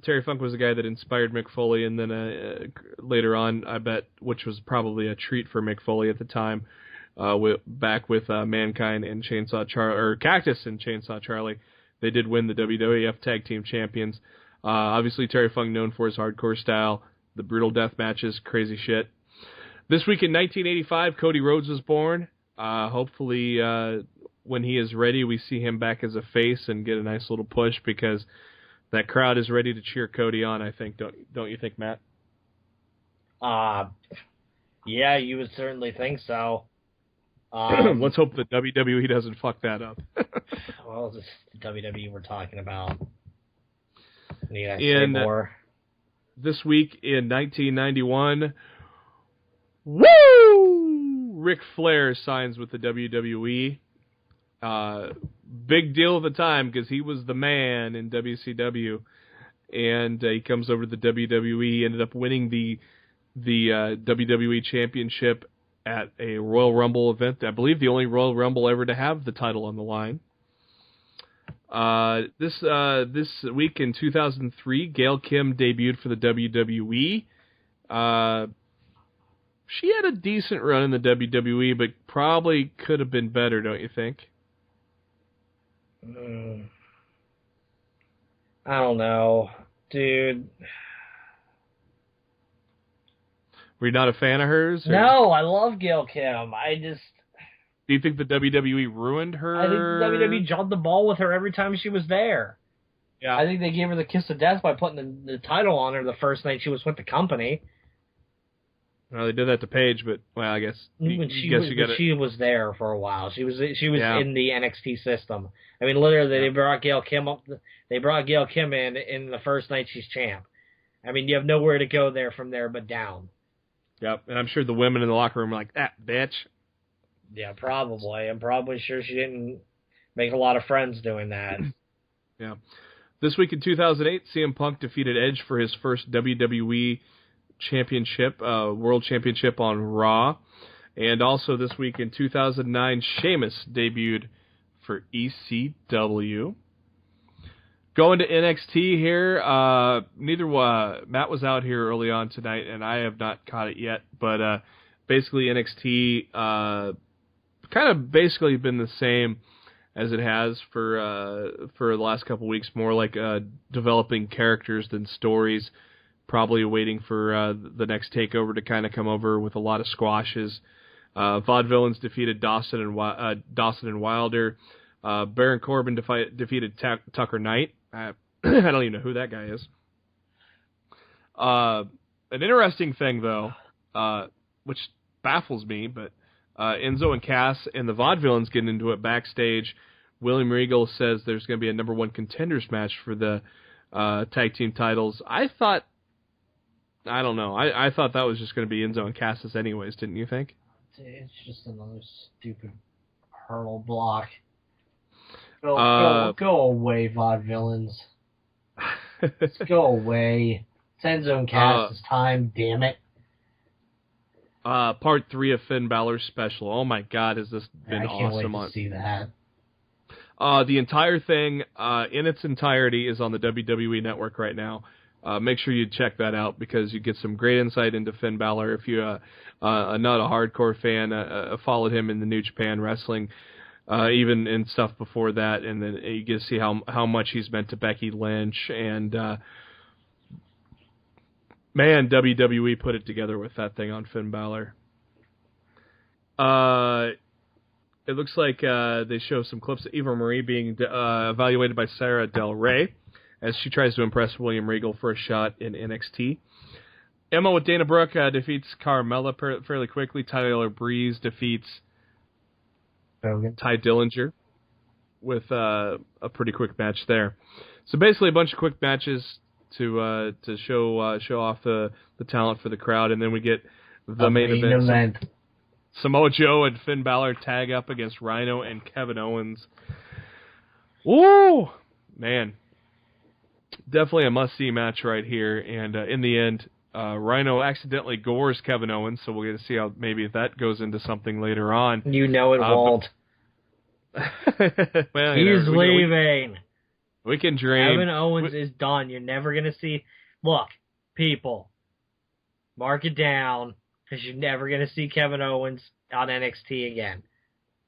Terry Funk was the guy that inspired Mick Foley, and then later on, I bet, which was probably a treat for Mick Foley at the time, back with Mankind and Cactus and Chainsaw Charlie, they did win the WWF Tag Team Champions. Obviously, Terry Funk known for his hardcore style, the brutal death matches, crazy shit. This week in 1985, Cody Rhodes was born. Hopefully, when he is ready, we see him back as a face and get a nice little push, because that crowd is ready to cheer Cody on, I think. Don't you think, Matt?
Yeah, you would certainly think so.
Let's hope that WWE doesn't fuck that up.
Well, this is the WWE we're talking about. Need I say more?
This week in 1991, woo! Ric Flair signs with the WWE. Big deal at the time because he was the man in WCW, and he comes over to the WWE. Ended up winning the WWE Championship at a Royal Rumble event. I believe the only Royal Rumble ever to have the title on the line. This week in 2003, Gail Kim debuted for the WWE. She had a decent run in the WWE, but probably could have been better, don't you think?
I don't know, dude.
Were you not a fan of hers? Or?
No, I love Gail Kim.
Do you think the WWE ruined her?
I think the WWE jumped the ball with her every time she was there.
Yeah.
I think they gave her the kiss of death by putting the title on her the first night she was with the company.
Well, they did that to Paige, but I guess
she was there for a while. She was in the NXT system. I mean, literally, they brought Gail Kim up. They brought Gail Kim in the first night she's champ. I mean, you have nowhere to go there from there but down.
Yep, and I'm sure the women in the locker room were like, that bitch.
Yeah, probably. I'm probably sure she didn't make a lot of friends doing that.
Yeah. This week in 2008, CM Punk defeated Edge for his first WWE Championship, World Championship on Raw. And also this week in 2009, Sheamus debuted for ECW. Going to NXT here, Matt was out here early on tonight, and I have not caught it yet, but basically NXT kind of basically been the same as it has for the last couple weeks, more like developing characters than stories, probably waiting for the next takeover to kind of come over with a lot of squashes. Vaudevillains defeated Dawson and Wilder. Baron Corbin defeated Tucker Knight. I don't even know who that guy is. An interesting thing, though, which baffles me, but Enzo and Cass and the Vaudevillains getting into it backstage. William Regal says there's going to be a number one contenders match for the tag team titles. I thought that was just going to be Enzo and Cass anyways, didn't you think?
It's just another stupid hurdle block. Go away, Vaudevillains. Just go away. It's Enzo and Cass' time, damn it.
Part 3 of Finn Balor's special. Oh my God, has this been awesome?
I can't wait to see that.
The entire thing, in its entirety, is on the WWE Network right now. Make sure you check that out because you get some great insight into Finn Balor. If you're not a hardcore fan, followed him in the New Japan Wrestling, even in stuff before that, and then you get to see how much he's meant to Becky Lynch, and Man, WWE put it together with that thing on Finn Balor. It looks like they show some clips of Eva Marie being evaluated by Sarah Del Rey as she tries to impress William Regal for a shot in NXT. Emma with Dana Brooke defeats Carmella fairly quickly. Tyler Breeze defeats Ty Dillinger with a pretty quick match there. So basically a bunch of quick matches to show off the talent for the crowd, and then we get the main event. Samoa Joe and Finn Balor tag up against Rhino and Kevin Owens. Woo! Man. Definitely a must-see match right here. And in the end, Rhino accidentally gores Kevin Owens, so we'll get to see how maybe that goes into something later on.
You know it won't.
Well,
He's leaving.
We can dream.
Kevin Owens is done. You're never going to see... Look, people, mark it down. Because you're never going to see Kevin Owens on NXT again.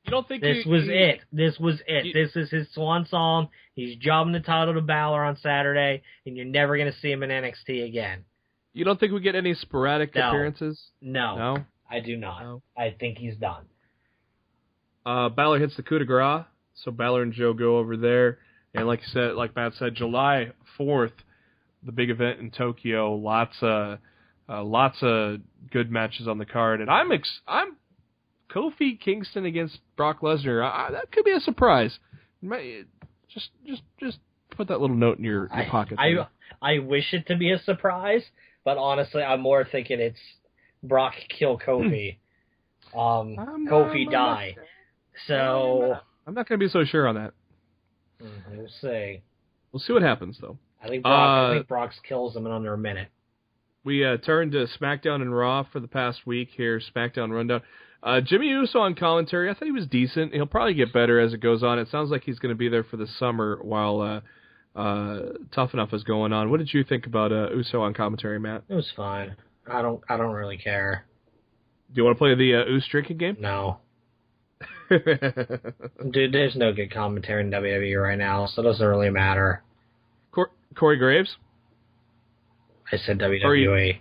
You don't think
This was it. This is his swan song. He's jobbing the title to Balor on Saturday, and you're never going to see him in NXT again.
You don't think we get any sporadic appearances?
No, I do not. No. I think he's done.
Balor hits the coup de grace, so Balor and Joe go over there, and like Matt said, July 4th, the big event in Tokyo. Lots of good matches on the card, and I'm Kofi Kingston against Brock Lesnar. That could be a surprise. Just put that little note in your pocket.
I wish it to be a surprise, but honestly, I'm more thinking it's Brock kill Kofi, Kofi die. So
I'm not going to be so sure on that.
We'll see.
We'll see what happens, though.
I think Brock kills him in under a minute.
We turned to SmackDown and Raw for the past week here, SmackDown Rundown. Jimmy Uso on commentary. I thought he was decent. He'll probably get better as it goes on. It sounds like he's going to be there for the summer while Tough Enough is going on. What did you think about Uso on commentary, Matt?
It was fine. I don't really care.
Do you want to play the Uso drinking game?
No. Dude, there's no good commentary in WWE right now, so it doesn't really matter.
Corey Graves?
I said WWE.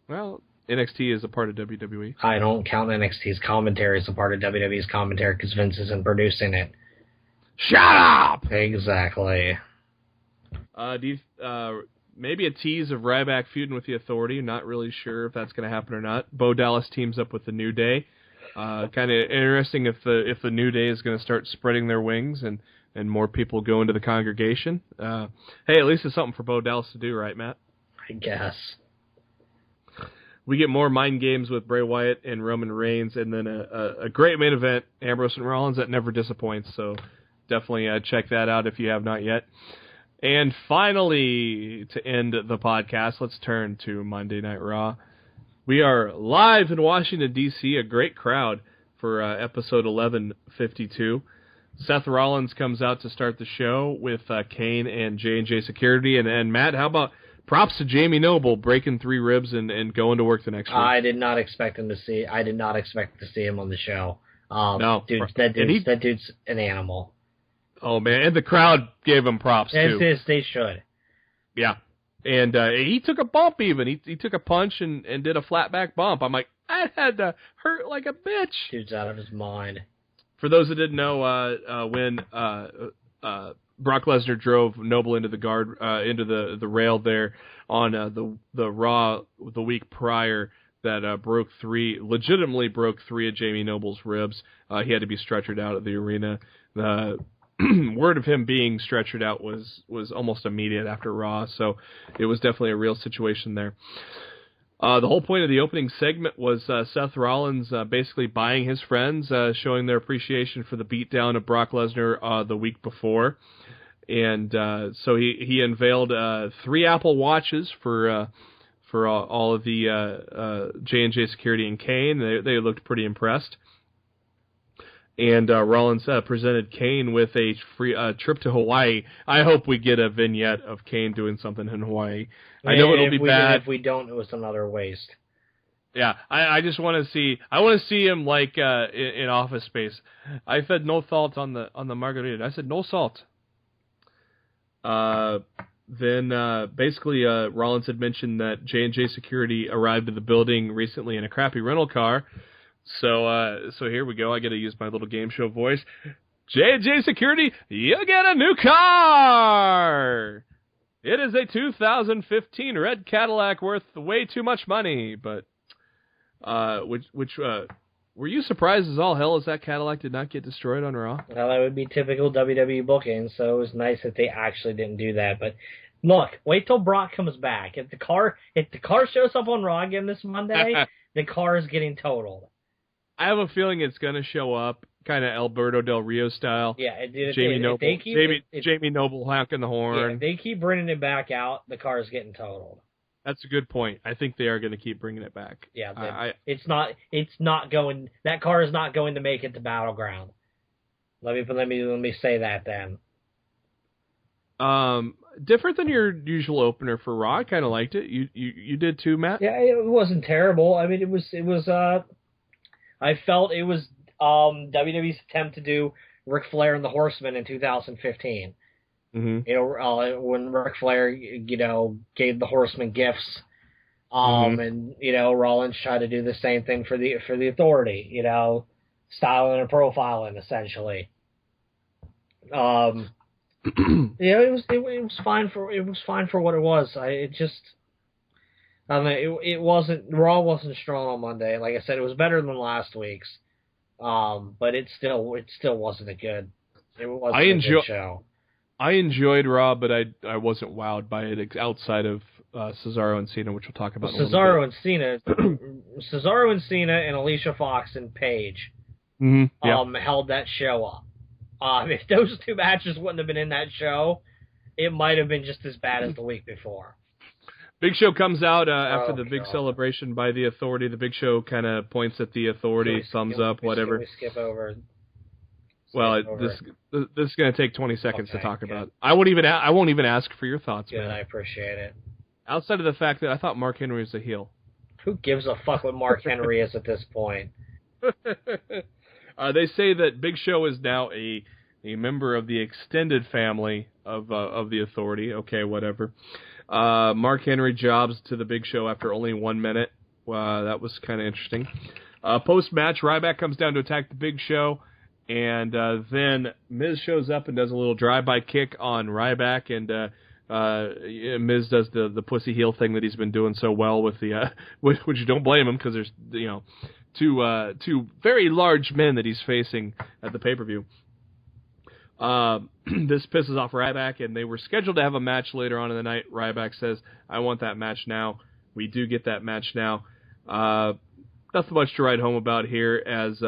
Well, NXT is a part of WWE.
I don't count NXT's commentary as a part of WWE's commentary because Vince isn't producing it.
Shut up!
Exactly.
Maybe a tease of Ryback feuding with the Authority. Not really sure if that's going to happen or not. Bo Dallas teams up with the New Day. Kind of interesting if the New Day is going to start spreading their wings and more people go into the congregation. Hey, at least it's something for Bo Dallas to do, right, Matt?
I guess.
We get more mind games with Bray Wyatt and Roman Reigns, and then a great main event, Ambrose and Rollins, that never disappoints. So definitely check that out if you have not yet. And finally, to end the podcast, let's turn to Monday Night Raw. We are live in Washington, D.C., a great crowd for episode 1152. Seth Rollins comes out to start the show with Kane and J&J Security. And Matt, how about props to Jamie Noble breaking 3 ribs and going to work the next week?
I did not expect to see him on the show.
No.
That dude's an animal.
Oh, man. And the crowd gave him props, too.
Yes, they should.
Yeah. And he took a bump even. He took a punch and did a flat back bump. I'm like, that had to hurt like a bitch.
Dude's out of his mind.
For those that didn't know, when Brock Lesnar drove Noble into the guard, into the rail there on the Raw the week prior, that legitimately broke 3 of Jamie Noble's ribs. He had to be stretchered out of the arena. The word of him being stretchered out was almost immediate after Raw, so it was definitely a real situation there. The whole point of the opening segment was Seth Rollins basically buying his friends, showing their appreciation for the beatdown of Brock Lesnar the week before. And so he unveiled 3 Apple Watches for all of the J&J Security and Kane. They looked pretty impressed. And Rollins presented Kane with a free trip to Hawaii. I hope we get a vignette of Kane doing something in Hawaii. I know it'll be bad.
If we don't, it was another waste.
Yeah, I just want to see. I want to see him like in Office Space. I said no salt on the margarita. I said no salt. then basically Rollins had mentioned that J&J Security arrived at the building recently in a crappy rental car. So here we go. I got to use my little game show voice. J&J Security, you get a new car! It is a 2015 red Cadillac worth way too much money, but were you surprised as all hell as that Cadillac did not get destroyed on Raw?
Well, that would be typical WWE booking, so it was nice that they actually didn't do that. But look, wait till Brock comes back. If the car shows up on Raw again this Monday, the car is getting totaled.
I have a feeling it's going to show up, kind of Alberto Del Rio style.
Yeah,
Jamie Noble honking the horn.
Yeah, if they keep bringing it back out, the car is getting totaled.
That's a good point. I think they are going to keep bringing it back.
Yeah, it's not going. That car is not going to make it to Battleground. Let me say that then.
Different than your usual opener for Raw. I kind of liked it. You did too, Matt?
Yeah, it wasn't terrible. I mean, it was. I felt it was WWE's attempt to do Ric Flair and the Horsemen in 2015.
Mm-hmm.
You know, when Ric Flair, gave the Horsemen gifts, and Rollins tried to do the same thing for the Authority, styling and profiling essentially. It was fine for what it was. Raw wasn't strong on Monday. Like I said, it was better than last week's, but it still wasn't a good. It wasn't a good show.
I enjoyed Raw, but I wasn't wowed by it outside of Cesaro and Cena, which we'll talk about in a little bit.
Cesaro and Cena and Alicia Fox and Paige held that show up. If those two matches wouldn't have been in that show, it might have been just as bad as the week before.
Big Show comes out after the big celebration by the Authority. The Big Show kind of points at the Authority, thumbs up, whatever.
We skip over.
This is going to take 20 seconds to talk about. I won't even ask for your thoughts,
Good,
man.
I appreciate it.
Outside of the fact that I thought Mark Henry was a heel.
Who gives a fuck what Mark Henry is at this point?
They say that Big Show is now a member of the extended family of the Authority. Okay, whatever. Mark Henry jobs to the Big Show after only 1 minute. That was kind of interesting. Post-match, Ryback comes down to attack the Big Show, and then Miz shows up and does a little drive-by kick on Ryback, and Miz does the pussy heel thing that he's been doing so well with the which you don't blame him because there's two very large men that he's facing at the pay-per-view. This pisses off Ryback, and they were scheduled to have a match later on in the night. Ryback says, I want that match now. We do get that match now. Nothing much to write home about here as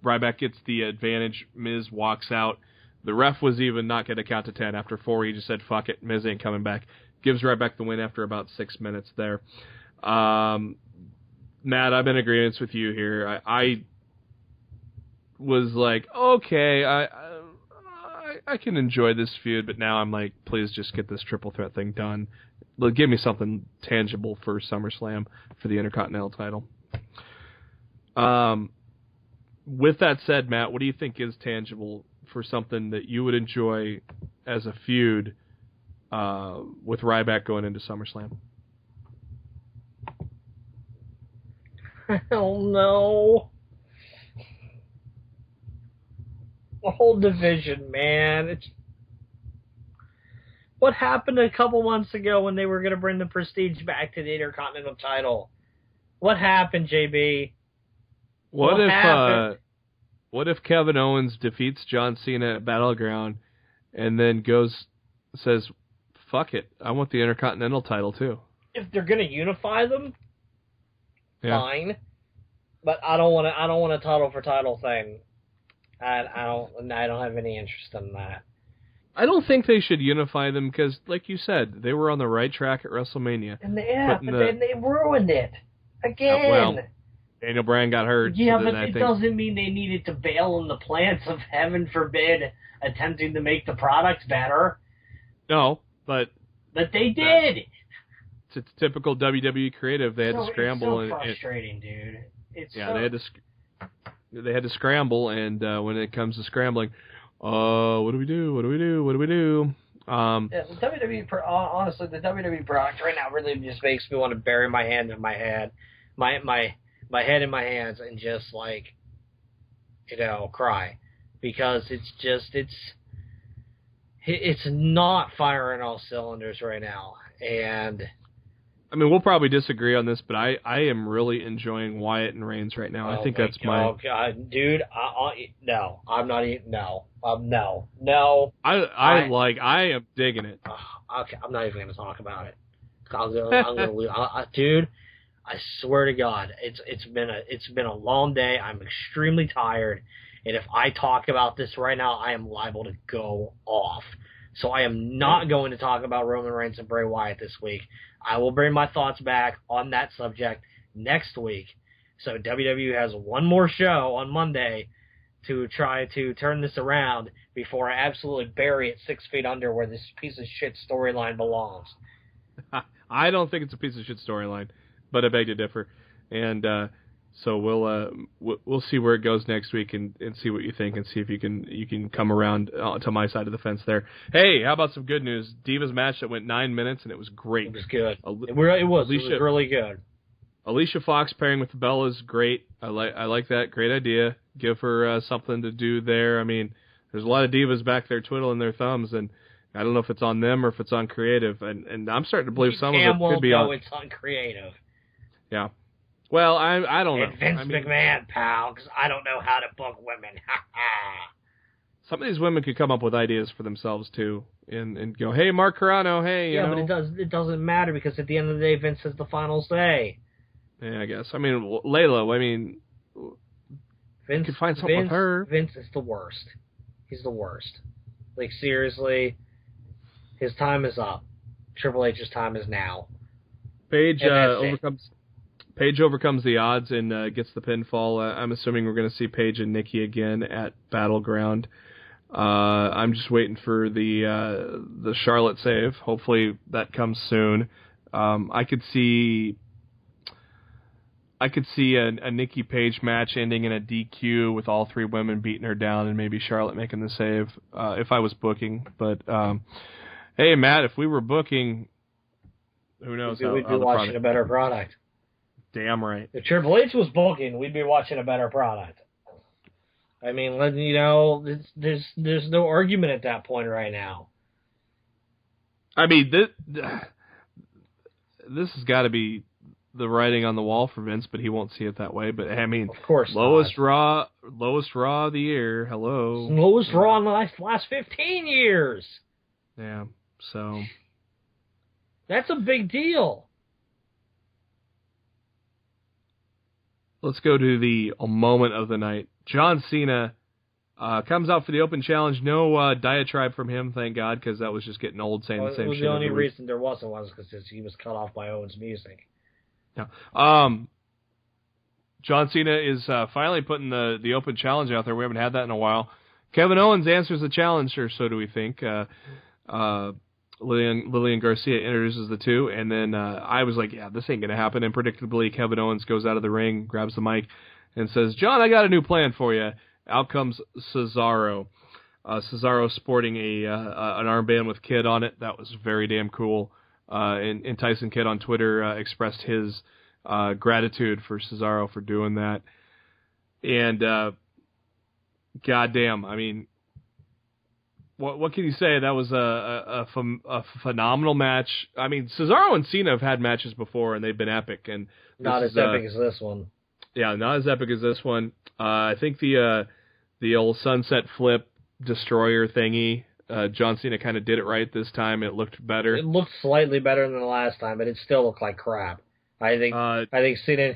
Ryback gets the advantage. Miz walks out. The ref was even not going to count to 10. After 4, he just said, fuck it, Miz ain't coming back. Gives Ryback the win after about 6 minutes there. Matt, I'm in agreement with you here. I was like, okay, I can enjoy this feud, but now I'm like, please just get this triple threat thing done. Give me something tangible for SummerSlam for the Intercontinental title. With that said, Matt, what do you think is tangible for something that you would enjoy as a feud with Ryback going into SummerSlam?
I don't know. The whole division, man. What happened a couple months ago when they were going to bring the Prestige back to the Intercontinental title? What happened, JB?
What if Kevin Owens defeats John Cena at Battleground and then says, fuck it, I want the Intercontinental title too?
If they're going to unify them, fine. But I don't want a title for title thing. I don't have any interest in that.
I don't think they should unify them because, like you said, they were on the right track at WrestleMania.
And then they ruined it again.
Well, Daniel Bryan got hurt.
Yeah,
so
but it doesn't mean they needed to bail on the plans of, heaven forbid, attempting to make the product better.
No, but
they did.
It's typical WWE creative. They had to scramble.
It's so frustrating, dude.
They had to scramble, and when it comes to scrambling, what do we do?
Yeah, the WWE, honestly, the WWE product right now really just makes me want to bury my hand in my head, my head in my hands, and just like, cry, because it's not firing all cylinders right now, and.
I mean, we'll probably disagree on this, but I am really enjoying Wyatt and Reigns right now. I think that's my.
Oh God, dude! No, I'm not even. No, no.
I am digging it.
Okay, I'm not even gonna talk about it. I'm gonna lose. Dude, I swear to God, it's been a long day. I'm extremely tired, and if I talk about this right now, I am liable to go off. So I am not going to talk about Roman Reigns and Bray Wyatt this week. I will bring my thoughts back on that subject next week. So WWE has one more show on Monday to try to turn this around before I absolutely bury it 6 feet under where this piece of shit storyline belongs.
I don't think it's a piece of shit storyline, but I beg to differ. And so we'll see where it goes next week and see what you think and see if you can come around to my side of the fence there. Hey, how about some good news? Divas match that went 9 minutes and it was great.
It was good. It was really good.
Alicia Fox pairing with Bella is great. I like that. Great idea. Give her something to do there. I mean, there's a lot of divas back there twiddling their thumbs, and I don't know if it's on them or if it's on creative. And I'm starting to believe some of it could be on.
It's on creative.
Yeah. Well, I don't know.
Vince McMahon, pal, because I don't know how to book women.
Some of these women could come up with ideas for themselves too, and go, "Hey, Mark Carrano, hey." You know?
But it doesn't matter because at the end of the day, Vince has the final say.
Yeah, I guess. I mean, Layla. I mean, Vince could find something with her.
Vince is the worst. He's the worst. Like seriously, his time is up. Triple H's time is now.
Paige overcomes the odds and gets the pinfall. I'm assuming we're going to see Paige and Nikki again at Battleground. I'm just waiting for the Charlotte save. Hopefully that comes soon. I could see a Nikki Paige match ending in a DQ with all three women beating her down and maybe Charlotte making the save if I was booking. But hey, Matt, if we were booking, who knows?
We'd be watching a better product.
Damn right.
If Triple H was booking, we'd be watching a better product. I mean, there's no argument at that point right now.
I mean, this has got to be the writing on the wall for Vince, but he won't see it that way. But I mean,
of course,
lowest Raw of the year. Hello,
lowest Raw in the last 15 years.
Yeah, so
that's a big deal.
Let's go to the moment of the night. John Cena comes out for the open challenge. No diatribe from him, thank God, because that was just getting old saying the same shit.
The only reason there wasn't was because he was cut off by Owen's music.
Yeah. John Cena is finally putting the open challenge out there. We haven't had that in a while. Kevin Owens answers the challenge, or so do we think. Lillian Garcia introduces the two, and then I was like, yeah, this ain't going to happen. And predictably, Kevin Owens goes out of the ring, grabs the mic, and says, John, I got a new plan for you. Out comes Cesaro. Cesaro sporting an armband with Kid on it. That was very damn cool. And Tyson Kidd on Twitter expressed his gratitude for Cesaro for doing that. And goddamn, I mean, what can you say? That was a phenomenal match. I mean, Cesaro and Cena have had matches before, and they've been epic. And
not as epic as this one.
Yeah, not as epic as this one. I think the old sunset flip destroyer thingy, John Cena kind of did it right this time. It looked better.
It looked slightly better than the last time, but it still looked like crap. I think Cena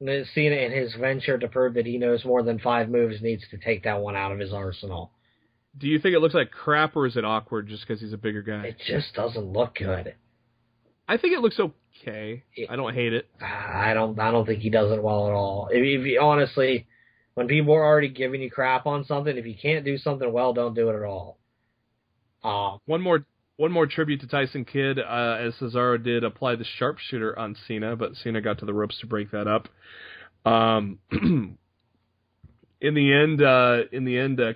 in his venture to prove that he knows more than 5 moves needs to take that one out of his arsenal.
Do you think it looks like crap, or is it awkward just because he's a bigger guy?
It just doesn't look good.
I think it looks okay. I don't hate it.
I don't think he does it well at all. If honestly, when people are already giving you crap on something, if you can't do something well, don't do it at all.
One more tribute to Tyson Kidd, as Cesaro did apply the sharpshooter on Cena, but Cena got to the ropes to break that up. In the end,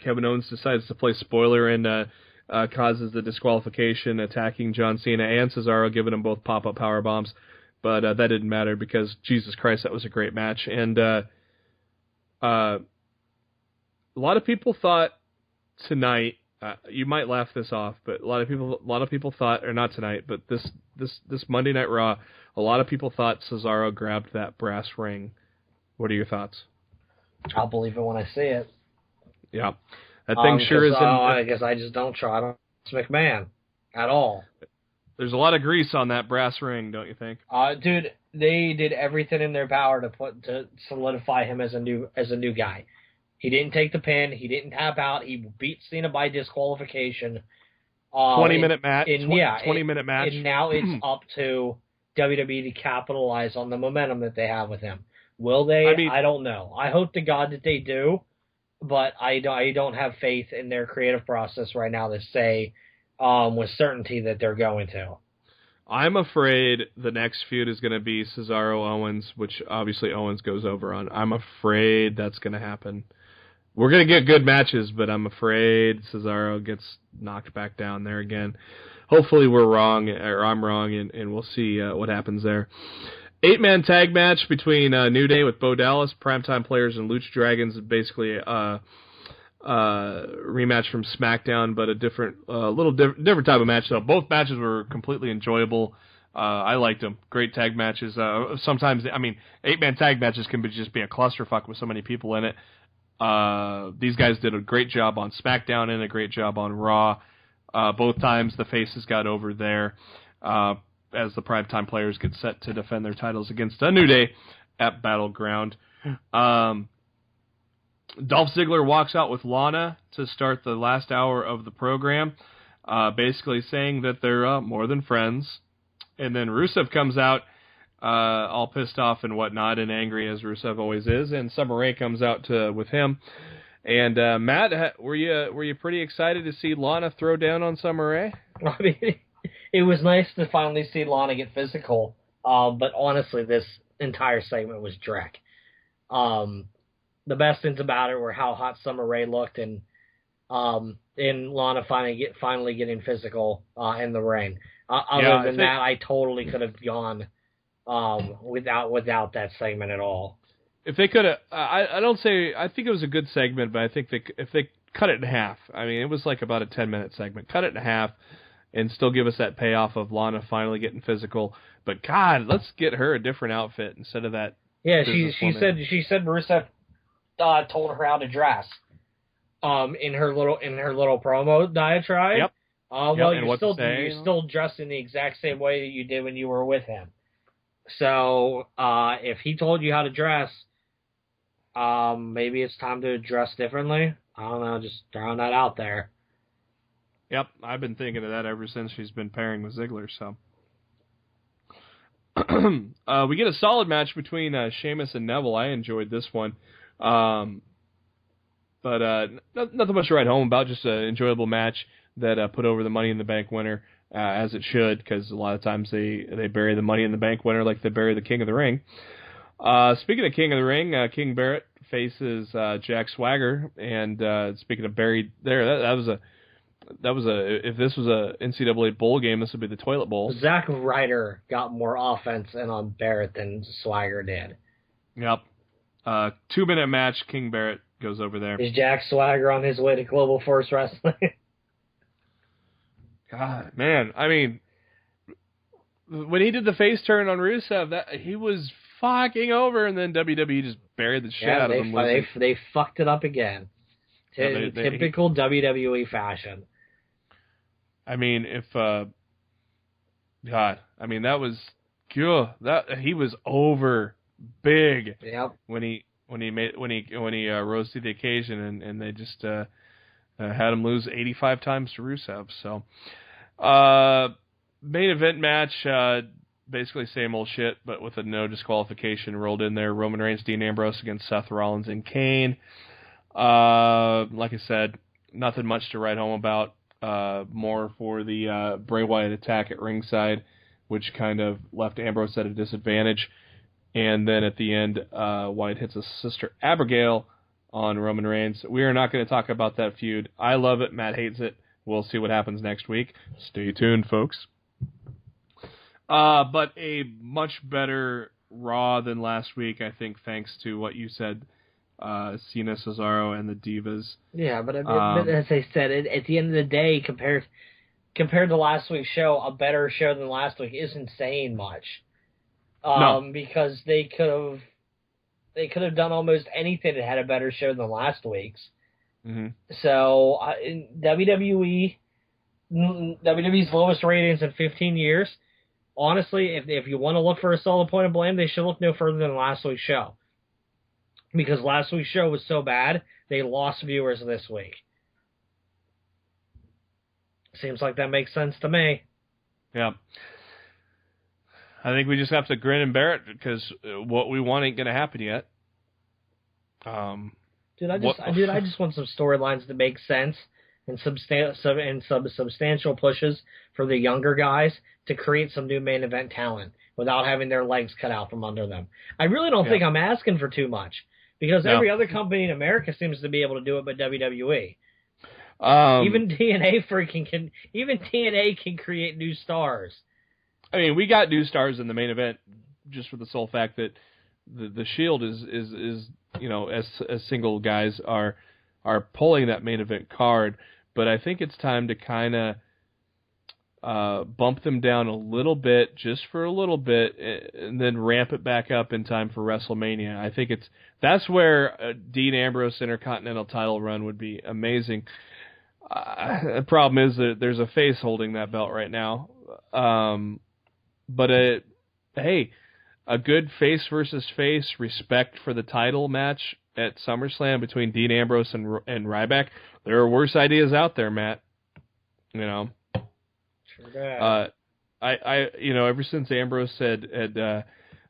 Kevin Owens decides to play spoiler and causes the disqualification, attacking John Cena and Cesaro, giving them both pop-up power bombs. But that didn't matter because, Jesus Christ, that was a great match. And a lot of people thought tonight, you might laugh this off, but a lot of people thought, or not tonight, but this Monday Night Raw, a lot of people thought Cesaro grabbed that brass ring. What are your thoughts?
I'll believe it when I see it.
Yeah. That thing sure is.
I guess I just don't trust McMahon at all.
There's a lot of grease on that brass ring, don't you think?
Dude, they did everything in their power to solidify him as a new guy. He didn't take the pin. He didn't tap out. He beat Cena by disqualification.
20-minute match.
20-minute
match.
And now it's up to WWE to capitalize on the momentum that they have with him. Will they? I don't know. I hope to God that they do, but I don't have faith in their creative process right now to say with certainty that they're going to.
I'm afraid the next feud is going to be Cesaro-Owens, which obviously Owens goes over on. I'm afraid that's going to happen. We're going to get good matches, but I'm afraid Cesaro gets knocked back down there again. Hopefully we're wrong, or I'm wrong, and we'll see what happens there. 8-man tag match between New Day with Bo Dallas, Primetime Players, and Lucha Dragons. Basically a rematch from Smackdown, but a different type of match. So both matches were completely enjoyable. I liked them. Great tag matches. Sometimes, 8-man tag matches can just be a clusterfuck with so many people in it. These guys did a great job on SmackDown and a great job on Raw. Both times the faces got over there as the Primetime Players get set to defend their titles against a New Day at Battleground. Dolph Ziggler walks out with Lana to start the last hour of the program, basically saying that they're more than friends. And then Rusev comes out all pissed off and whatnot, and angry as Rusev always is. And Summer Rae comes out with him. And Matt, were you pretty excited to see Lana throw down on Summer Rae?
I mean, it was nice to finally see Lana get physical. But honestly, this entire segment was dreck. The best things about it were how hot Summer Rae looked, and Lana finally getting physical in the ring. Other than that, I totally could have gone without that segment at all.
If they could have, I think it was a good segment, but I think if they cut it in half, it was like about a 10-minute segment. Cut it in half and still give us that payoff of Lana finally getting physical. But God, let's get her a different outfit instead of that.
Yeah, she said Rusev told her how to dress in her little promo diatribe.
Yep.
Well, you're still dressed in the exact same way that you did when you were with him. So if he told you how to dress, maybe it's time to dress differently. I don't know, just throwing that out there.
Yep, I've been thinking of that ever since she's been pairing with Ziggler. So we get a solid match between Sheamus and Neville. I enjoyed this one. But nothing much to write home about, just an enjoyable match that put over the Money in the Bank winner, as it should, because a lot of times they bury the Money in the Bank winner like they bury the King of the Ring. Speaking of King of the Ring, King Barrett faces Jack Swagger, and speaking of buried there, that was a if this was a NCAA bowl game, this would be the toilet bowl.
Zack Ryder got more offense in on Barrett than Swagger did.
Yep. 2-minute match, King Barrett goes over there.
Is Jack Swagger on his way to Global Force Wrestling?
God, man. When he did the face turn on Rusev, he was fucking over, and then WWE just buried the shit out of him.
They fucked it up again. Typical WWE fashion. He was over big.
Yep. When he rose to the occasion, and they just had him lose 85 times to Rusev. So, main event match, basically same old shit, but with a no disqualification rolled in there. Roman Reigns, Dean Ambrose against Seth Rollins and Kane. Like I said, nothing much to write home about. More for the Bray Wyatt attack at ringside, which kind of left Ambrose at a disadvantage. And then at the end, Wyatt hits his sister Abigail on Roman Reigns. We are not going to talk about that feud. I love it. Matt hates it. We'll see what happens next week. Stay tuned, folks. But a much better Raw than last week, I think, thanks to what you said, Cena, Cesaro, and the Divas.
Yeah, but as I said, at the end of the day, compared to last week's show, a better show than last week isn't saying much.
No.
Because they could have done almost anything that had a better show than last week's.
Mm-hmm.
So WWE's lowest ratings in 15 years. Honestly, if you want to look for a solid point of blame, they should look no further than last week's show. Because last week's show was so bad, they lost viewers this week. Seems like that makes sense to me.
Yeah. I think we just have to grin and bear it because what we want ain't going to happen yet.
Dude, I just want some storylines that make sense and substantial pushes for the younger guys to create some new main event talent without having their legs cut out from under them. I really don't think I'm asking for too much because every other company in America seems to be able to do it, but WWE. Even TNA can create new stars.
I mean, we got new stars in the main event just for the sole fact that the Shield is as single guys are pulling that main event card, but I think it's time to kind of bump them down a little bit, just for a little bit, and then ramp it back up in time for WrestleMania. I think that's where a Dean Ambrose Intercontinental title run would be amazing. The problem is that there's a face holding that belt right now. But hey, a good face versus face respect for the title match at SummerSlam between Dean Ambrose and Ryback. There are worse ideas out there, Matt. You know.
Sure.
Ever since Ambrose had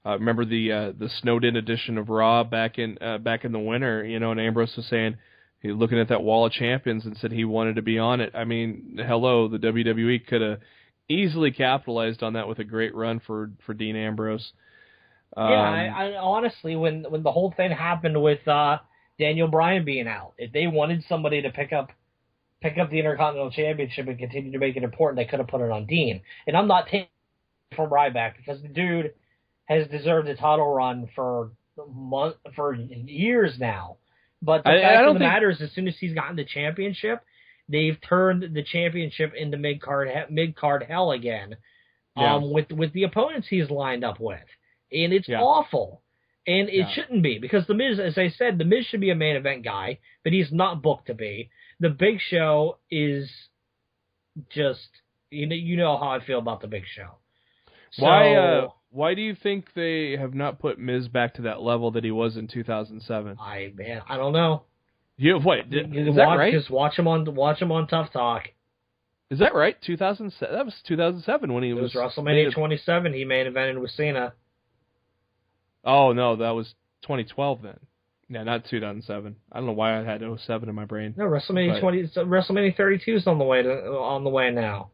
remember the snowed-in edition of Raw back in the winter, and Ambrose was saying, he looking at that wall of champions and said he wanted to be on it. I mean, hello, the WWE could have easily capitalized on that with a great run for Dean Ambrose.
I honestly, when the whole thing happened with Daniel Bryan being out, if they wanted somebody to pick up the Intercontinental Championship and continue to make it important, they could have put it on Dean. And I'm not taking from Ryback because the dude has deserved a title run for years now. But the fact of the matter is, as soon as he's gotten the championship, they've turned the championship into mid-card hell again, with the opponents he's lined up with. And it's awful. And it shouldn't be, because The Miz, as I said, The Miz should be a main event guy, but he's not booked to be. The Big Show is just, you know how I feel about The Big Show. So,
why do you think they have not put Miz back to that level that he was in 2007?
I don't know.
Is that right?
Just watch him on Tough Talk.
Is that right? 2007. That was 2007 when he was.
It was WrestleMania 27. He main evented with Cena.
Oh no, that was 2012 then. Yeah, not 2007. I don't know why I had 07 in my brain.
No, WrestleMania 32 is on the way now.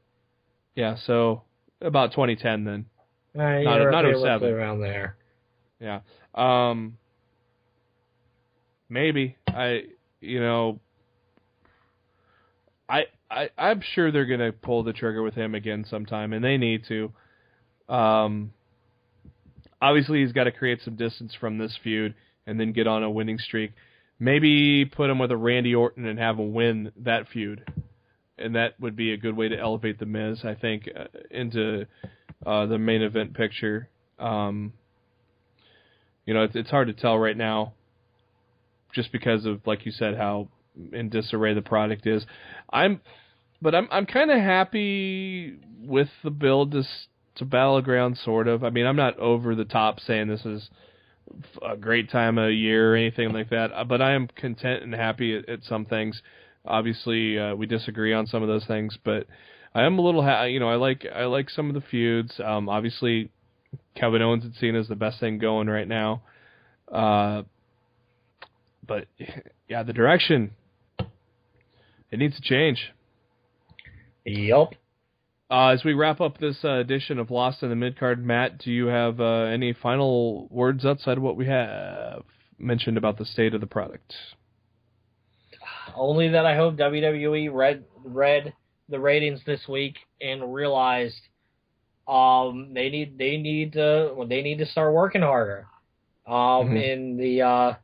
Yeah, so about 2010 then.
Not
07.
Around there.
Yeah. Maybe I'm sure they're gonna pull the trigger with him again sometime, and they need to. Obviously, he's got to create some distance from this feud and then get on a winning streak. Maybe put him with a Randy Orton and have him win that feud, and that would be a good way to elevate The Miz, I think, into the main event picture. It's hard to tell right now, just because of, like you said, how in disarray the product is. I'm kind of happy with the build to Battleground, sort of. I mean, I'm not over the top saying this is a great time of year or anything like that, but I am content and happy at some things. Obviously, we disagree on some of those things, but I am a little I like some of the feuds. Obviously, Kevin Owens and Cena is the best thing going right now. But yeah, the direction, it needs to change.
Yup.
As we wrap up this edition of Lost in the Midcard, Matt, do you have any final words outside of what we have mentioned about the state of the product?
Only that I hope WWE read the ratings this week and realized they need to start working harder. In Vince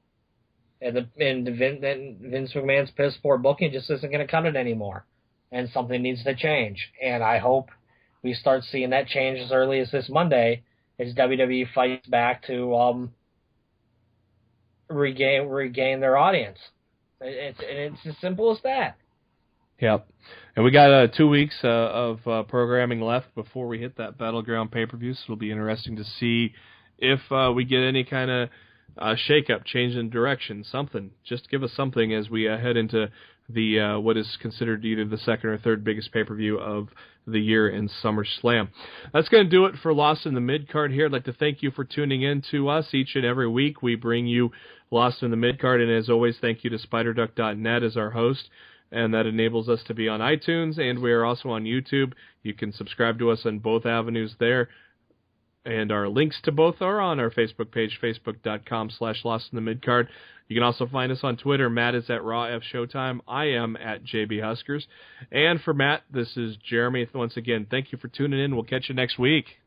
McMahon's piss poor booking just isn't going to cut it anymore, and something needs to change. And I hope we start seeing that change as early as this Monday, as WWE fights back to regain their audience. It's as simple as that.
Yep. And we got 2 weeks of programming left before we hit that Battleground pay-per-view, so it'll be interesting to see if we get any kind of shake-up, change in direction, something. Just give us something as we head into the what is considered either the second or third biggest pay-per-view of the year in SummerSlam. That's going to do it for Lost in the Midcard here. I'd like to thank you for tuning in to us each and every week. We bring you Lost in the Midcard, and as always, thank you to SpiderDuck.net as our host, and that enables us to be on iTunes, and we are also on YouTube. You can subscribe to us on both avenues there, and our links to both are on our Facebook page, facebook.com/LostInTheMidcard. You can also find us on Twitter. Matt is at RawFShowtime. I am at JB Huskers. And for Matt, this is Jeremy. Once again, thank you for tuning in. We'll catch you next week.